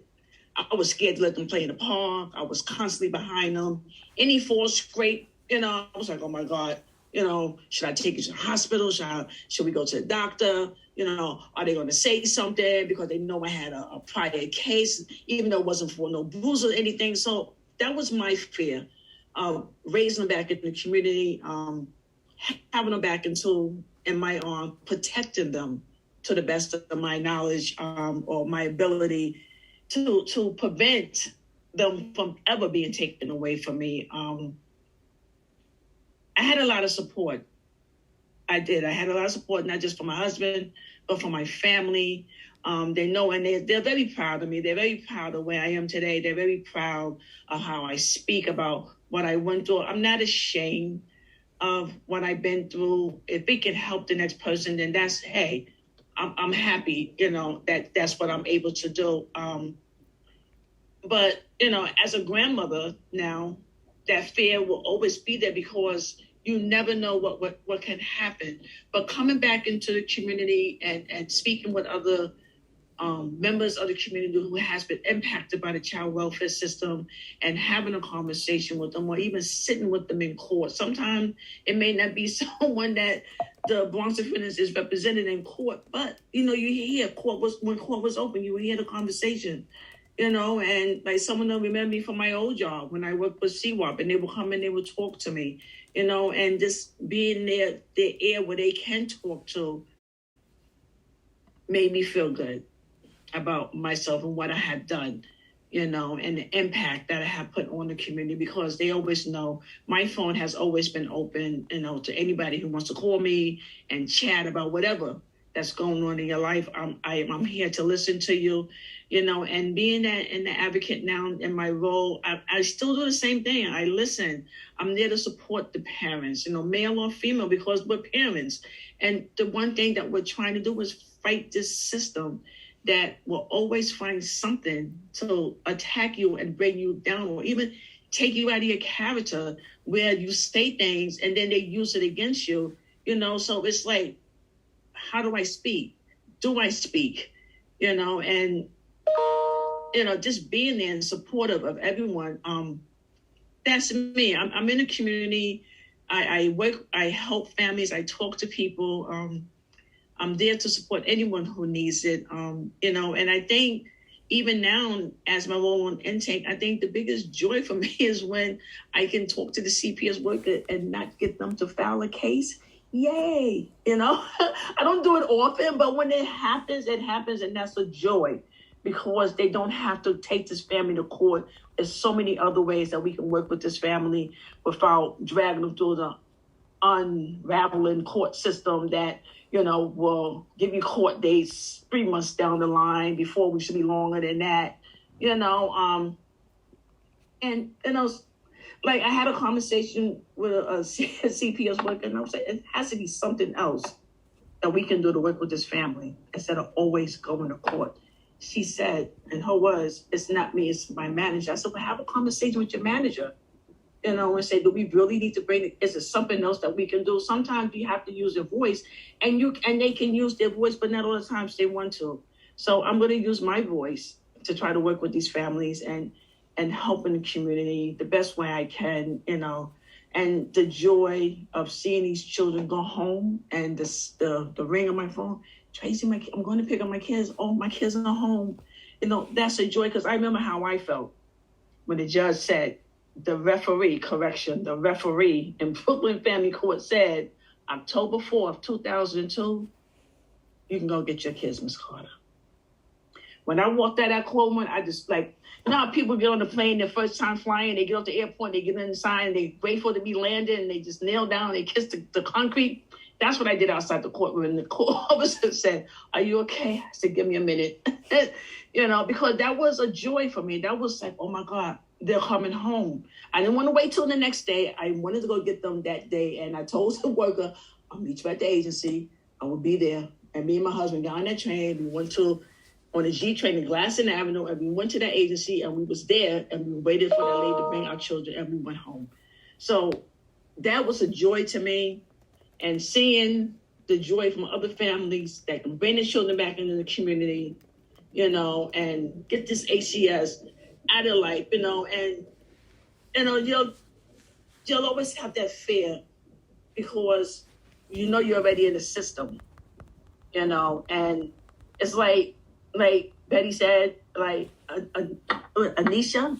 I was scared to let them play in the park. I was constantly behind them. Any fall scrape, I was like, oh my God, should I take you to the hospital? Should we go to the doctor? Are they going to say something because they know I had a prior case, even though it wasn't for no bruise or anything. So that was my fear of raising them back in the community, having them back in my arm, protecting them to the best of my knowledge or my ability to prevent them from ever being taken away from me. I had a lot of support. I did. I had a lot of support, not just from my husband, but from my family. They know, and they're very proud of me. They're very proud of where I am today. They're very proud of how I speak about what I went through. I'm not ashamed of what I've been through. If it can help the next person, then that's, hey, I'm happy, that's what I'm able to do. But, as a grandmother now, that fear will always be there because you never know what can happen. But coming back into the community and speaking with other members of the community who has been impacted by the child welfare system and having a conversation with them or even sitting with them in court. Sometimes it may not be someone that the Bronx Defendants is represented in court, but, you hear when court was open, you would hear the conversation, and like some of them remember me from my old job when I worked with CWAP, and they would come and they would talk to me, and just being their ear where they can talk to made me feel good about myself and what I had done. and the impact that I have put on the community, because they always know my phone has always been open, to anybody who wants to call me and chat about whatever that's going on in your life. I'm here to listen to you, and being an advocate now in my role, I still do the same thing. I listen. I'm there to support the parents, male or female, because we're parents. And the one thing that we're trying to do is fight this system that will always find something to attack you and bring you down, or even take you out of your character, where you say things and then they use it against you, so it's like, how do I speak? Do I speak? And, just being there and supportive of everyone. That's me. I'm in a community. I work, I help families, I talk to people. I'm there to support anyone who needs it, and I think even now, as my role on intake, I think the biggest joy for me is when I can talk to the CPS worker and not get them to file a case. Yay! I don't do it often, but when it happens, and that's a joy, because they don't have to take this family to court. There's so many other ways that we can work with this family without dragging them through the unraveling court system that will give you court dates 3 months down the line before we should be longer than that, and like I had a conversation with a CPS worker, and I was like, it has to be something else that we can do to work with this family instead of always going to court. She said, and her words, it's not me, it's my manager. I said, well, have a conversation with your manager, and say, do we really need to bring it? Is there something else that we can do? Sometimes you have to use your voice, and they can use their voice, but not all the times they want to. So I'm going to use my voice to try to work with these families and help in the community the best way I can, and the joy of seeing these children go home, and the ring on my phone, Tracy, I'm going to pick up my kids. Oh, my kids are home. That's a joy, because I remember how I felt when the judge said, the referee in Brooklyn Family Court said, October 4th, 2002, you can go get your kids, Ms. Carter. When I walked out of that courtroom, I just how people get on the plane their first time flying, they get off the airport, they get inside, and they wait for it to be landed, and they just kneel down, they kiss the concrete. That's what I did outside the courtroom. And the court officer said, are you okay? I said, give me a minute. Because that was a joy for me. That was like, oh my God, they're coming home. I didn't want to wait till the next day. I wanted to go get them that day. And I told the worker, I'll meet you at the agency. I will be there. And me and my husband got on that train. We went on a G train to Glasson Avenue, and we went to that agency, and we was there, and we waited for that lady to bring our children, and we went home. So that was a joy to me. And seeing the joy from other families that can bring their children back into the community, and get this ACS out of life, and you'll always have that fear, because you're already in the system, and it's like Betty said, Anisha,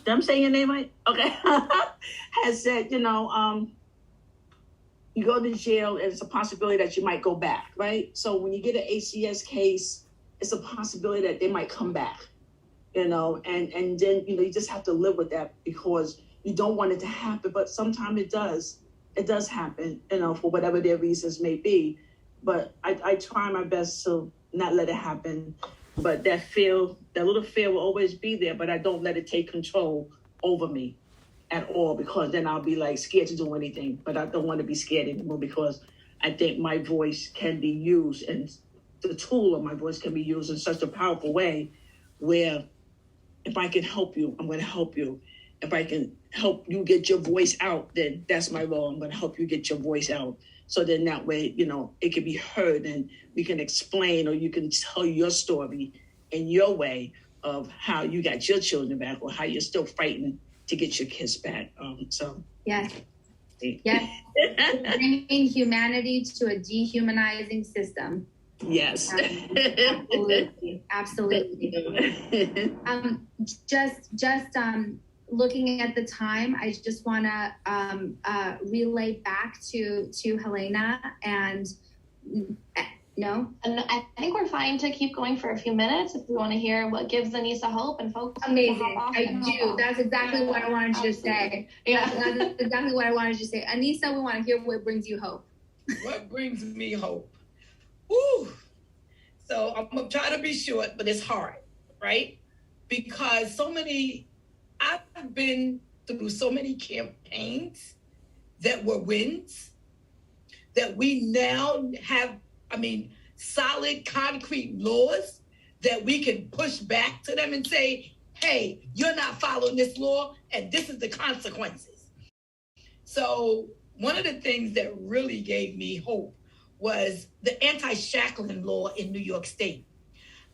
did I say your name right? Okay, has said, you go to jail, and it's a possibility that you might go back, right? So when you get an ACS case, it's a possibility that they might come back, and then, you just have to live with that, because you don't want it to happen, but sometimes it does. It does happen, for whatever their reasons may be. But I try my best to not let it happen. But that little fear will always be there, but I don't let it take control over me at all, because then I'll be scared to do anything. But I don't want to be scared anymore, because I think my voice can be used, and the tool of my voice can be used in such a powerful way, where if I can help you, I'm going to help you. If I can help you get your voice out, then that's my role. I'm going to help you get your voice out. So then that way, it can be heard, and we can explain, or you can tell your story in your way of how you got your children back, or how you're still fighting to get your kids back. Yes. Bringing humanity to a dehumanizing system. Yes. Absolutely. Looking at the time, I just want to relay back to Helena, and No? And I think we're fine to keep going for a few minutes if we want to hear what gives Anissa hope, and folks. Amazing. I do. That's exactly what I wanted you to say. Yeah. That's exactly what I wanted you to say. Anissa, we want to hear what brings you hope. What brings me hope? Woo! So I'm going to try to be short, but it's hard, right? Because I've been through so many campaigns that were wins, that we now have, solid, concrete laws that we can push back to them and say, hey, you're not following this law, and this is the consequences. So one of the things that really gave me hope was the Anti-Shackling Law in New York State.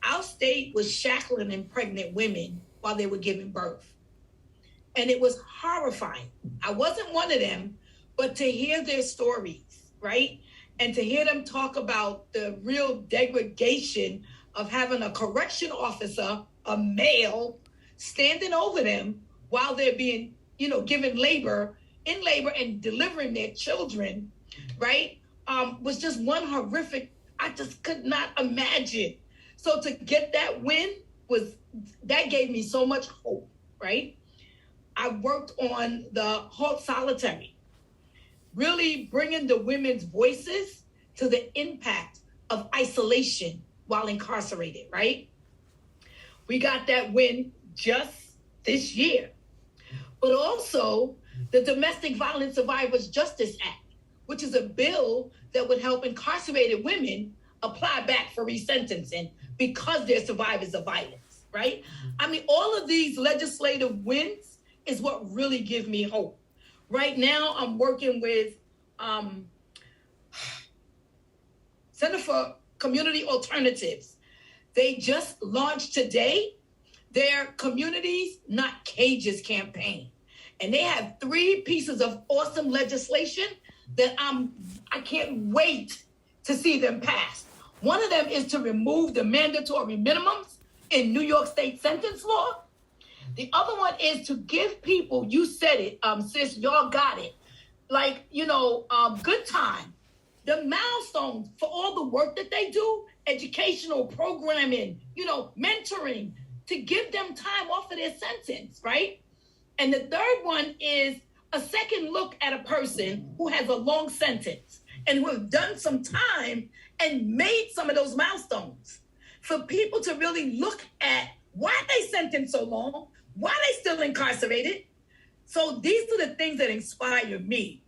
Our state was shackling in pregnant women while they were giving birth. And it was horrifying. I wasn't one of them, but to hear their stories, right? And to hear them talk about the real degradation of having a correction officer, a male, standing over them while they're being, given labor and delivering their children, right? Was just one horrific, I just could not imagine. So to get that win that gave me so much hope, right? I worked on the Halt Solitary, really bringing the women's voices to the impact of isolation while incarcerated, right? We got that win just this year. But also the Domestic Violence Survivors Justice Act, which is a bill that would help incarcerated women apply back for resentencing because they're survivors of violence, right? All of these legislative wins is what really give me hope. Right now, I'm working with Center for Community Alternatives. They just launched today their Communities Not Cages campaign. And they have 3 pieces of awesome legislation that I can't wait to see them passed. One of them is to remove the mandatory minimums in New York State sentence law. The other one is to give people, you said it, sis, y'all got it, good time, the milestones for all the work that they do, educational programming, mentoring, to give them time off of their sentence, right? And the third one is a second look at a person who has a long sentence and who have done some time and made some of those milestones, for people to really look at why they sentenced so long, why they still incarcerated. So these are the things that inspire me,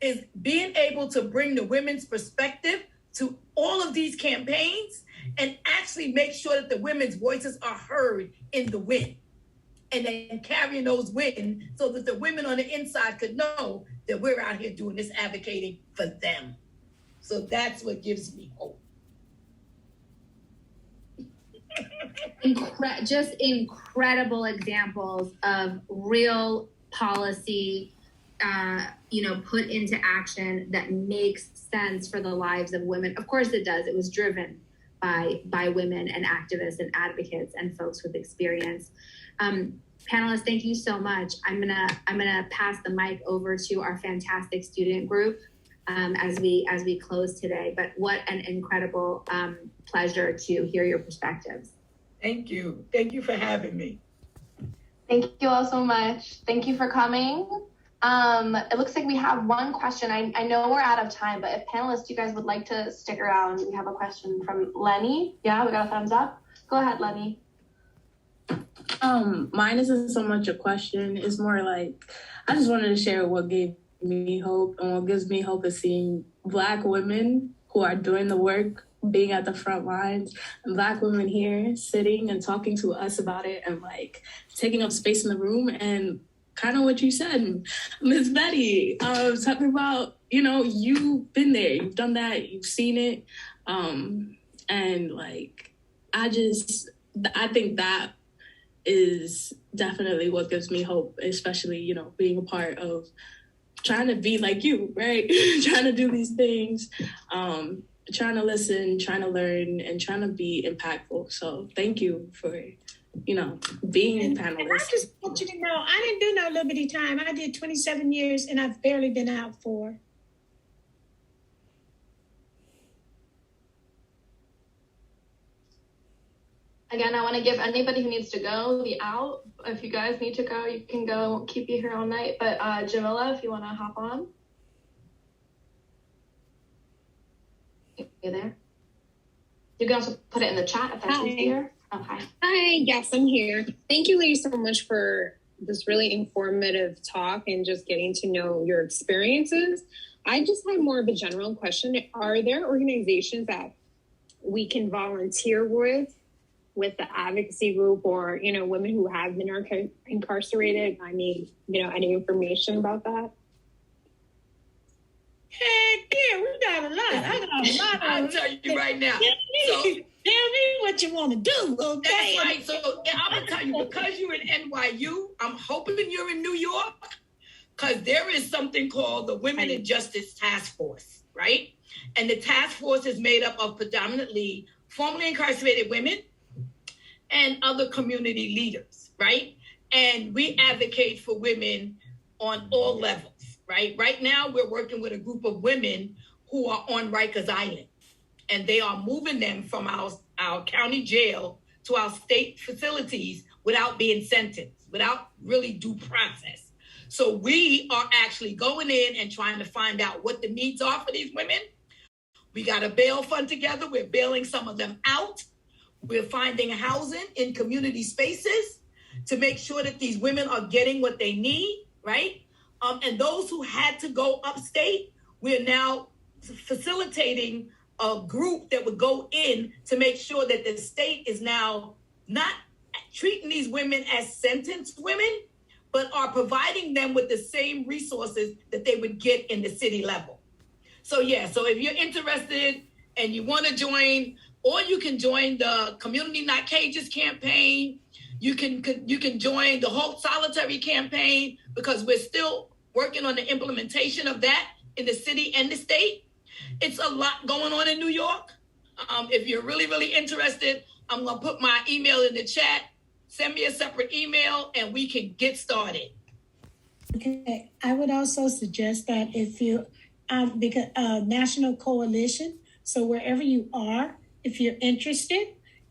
is being able to bring the women's perspective to all of these campaigns and actually make sure that the women's voices are heard in the win. And then carrying those wins so that the women on the inside could know that we're out here doing this, advocating for them. So that's what gives me hope. Just incredible examples of real policy, put into action that makes sense for the lives of women. Of course it does. It was driven by women and activists and advocates and folks with experience. Panelists, thank you so much. I'm gonna pass the mic over to our fantastic student group as we close today. But what an incredible pleasure to hear your perspectives. Thank you. Thank you for having me. Thank you all so much. Thank you for coming. It looks like we have one question. I know we're out of time, but if panelists, you guys would like to stick around, we have a question from Lenny. Yeah, we got a thumbs up. Go ahead, Lenny. Mine isn't so much a question. It's more like, I just wanted to share what gave me hope, and what gives me hope is seeing Black women who are doing the work, being at the front lines, and Black women here sitting and talking to us about it and taking up space in the room. And kind of what you said, Ms. Betty, talking about, you've been there, you've done that, you've seen it. I think that is definitely what gives me hope, especially, being a part of trying to be like you, right? Trying to do these things, trying to listen, trying to learn, and trying to be impactful. So thank you for, being panelists. And I just want you to know, I didn't do no Liberty Time. I did 27 years and I've barely been out 4. Again, I want to give anybody who needs to go the out. If you guys need to go, you can go. Won't keep you here all night. But Jamila, if you want to hop on. You there? You can also put it in the chat if that's easier. Okay. Hi, yes, I'm here. Thank you, ladies, so much for this really informative talk and just getting to know your experiences. I just had more of a general question. Are there organizations that we can volunteer with the advocacy group, or, you know, women who have been incarcerated? I need, you know, any information about that. Heck yeah, we got a lot. I got a lot. I'll tell you right now. Tell me what you want to do, okay? That's right. So yeah, I'm gonna tell you, because you're in NYU, I'm hoping you're in New York, because there is something called the Women in Justice Task Force, right? And the task force is made up of predominantly formerly incarcerated women and other community leaders, right? And we advocate for women on all levels, right? Right now, we're working with a group of women who are on Rikers Island, and they are moving them from our county jail to our state facilities without being sentenced, without really due process. So we are actually going in and trying to find out what the needs are for these women. We got a bail fund together. We're bailing some of them out. We're finding housing in community spaces to make sure that these women are getting what they need, right? And those who had to go upstate, we're now facilitating a group that would go in to make sure that the state is now not treating these women as sentenced women, but are providing them with the same resources that they would get in the city level. So yeah, so if you're interested and you want to join, or you can join the Community Not Cages campaign, you can join the Halt Solitary campaign, because we're still working on the implementation of that in the city and the state. It's a lot going on in New York. If you're really, really interested, I'm going to put my email in the chat. Send me a separate email and we can get started. Okay, I would also suggest that if you, because National Coalition, so wherever you are, if you're interested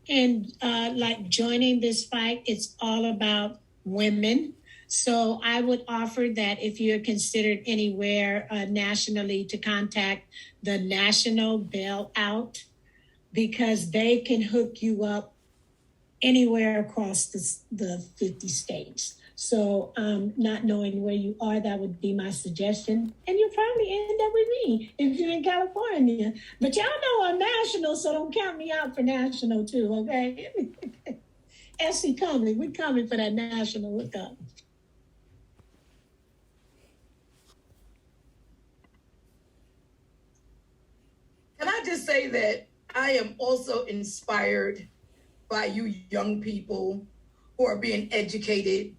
in like joining this fight, it's all about women. So I would offer that if you're considered anywhere nationally, to contact the National Bailout, because they can hook you up anywhere across the 50 states. So not knowing where you are, that would be my suggestion. And you'll probably end up with me if you're in California. But y'all know I'm national, so don't count me out for national too, okay? SC coming, we're coming for that national hookup. Can I just say that I am also inspired by you young people who are being educated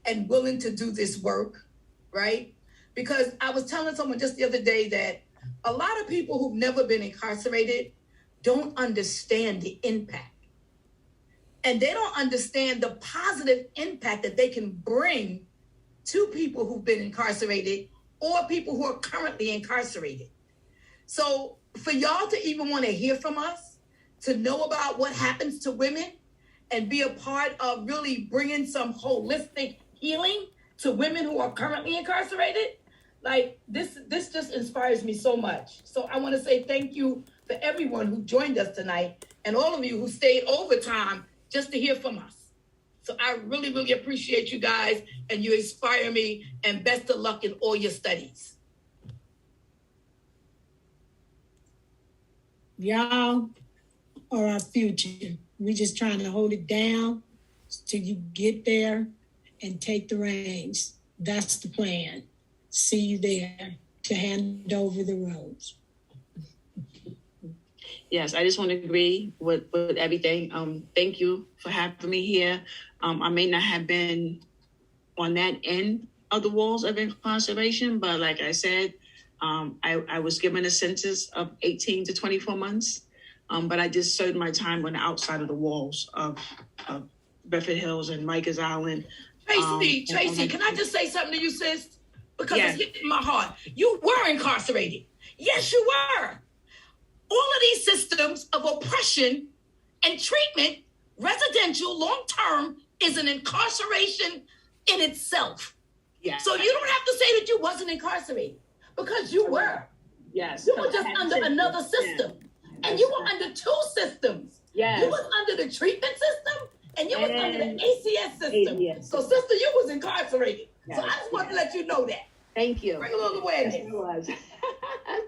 and willing to do this work, right? Because I was telling someone just the other day that a lot of people who've never been incarcerated don't understand the impact. And they don't understand the positive impact that they can bring to people who've been incarcerated or people who are currently incarcerated. So for y'all to even want to hear from us, to know about what happens to women and be a part of really bringing some holistic healing to women who are currently incarcerated, like this just inspires me so much. So I want to say thank you for everyone who joined us tonight and all of you who stayed overtime just to hear from us. So I really, really appreciate you guys, and you inspire me, and best of luck in all your studies. Y'all are our future. We're just trying to hold it down till you get there and take the reins. That's the plan. See you there to hand over the roads. Yes, I just want to agree with everything. Thank you for having me here. I may not have been on that end of the walls of incarceration, but like I said, I was given a sentence of 18 to 24 months, but I just served my time on the outside of the walls of Bedford Hills and Rikers Island. Tracy, can I just say something to you, sis? Because it's hitting my heart. You were incarcerated. Yes, you were. All of these systems of oppression and treatment residential long-term is an incarceration in itself. Yeah. So you don't have to say that you wasn't incarcerated, because you were. Yes. You were just under another system. Yeah. And you were under two systems. Yes. You was under the treatment system and you was under the ACS system. ACS. So sister, you was incarcerated. Yes. So I just want to let you know that. Thank you. Bring a little awareness. Yes,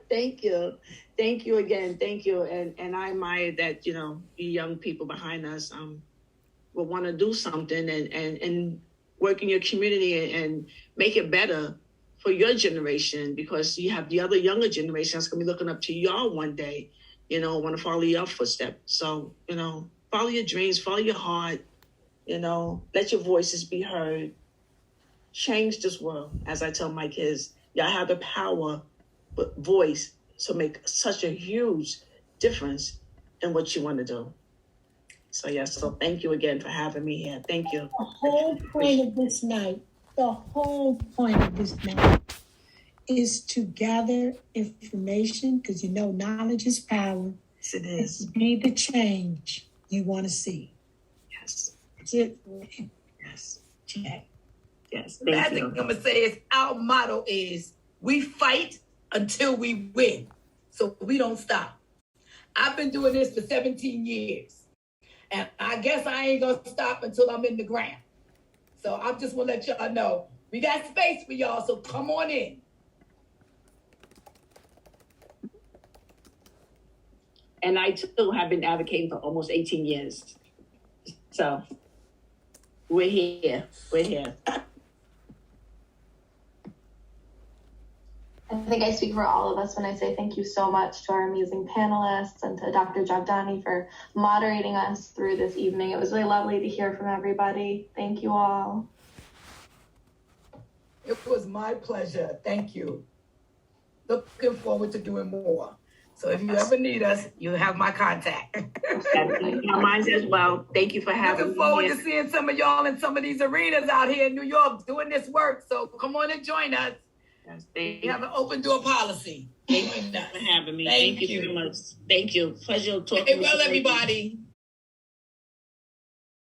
Thank you. Thank you again. Thank you. And I admire that, you young people behind us will want to do something and work in your community and make it better for your generation, because you have the other younger generation that's going to be looking up to y'all one day, want to follow your footsteps. So, follow your dreams, follow your heart, let your voices be heard. Change this world. As I tell my kids, y'all have the power, but voice to make such a huge difference in what you want to do. So, so thank you again for having me here. Thank you. The whole point of this night is to gather information, because knowledge is power. Yes, it is. To be the change you want to see. Yes. That's it. Yes. Check. Yes. The last thing I'm going to say is our motto is we fight until we win. So we don't stop. I've been doing this for 17 years. And I guess I ain't going to stop until I'm in the ground. So I just want to let y'all know we got space for y'all. So come on in. And I too have been advocating for almost 18 years. So we're here. I think I speak for all of us when I say thank you so much to our amazing panelists and to Dr. Javdani for moderating us through this evening. It was really lovely to hear from everybody. Thank you all. It was my pleasure. Thank you. Looking forward to doing more. So if you ever need us, you have my contact. Mine as well. Thank you for having me. Looking forward to seeing some of y'all in some of these arenas out here in New York doing this work. So come on and join us. Yes, we have an open door policy. Thank you for having me. Thank you very much. Thank you. Pleasure talking to you. Well, everybody.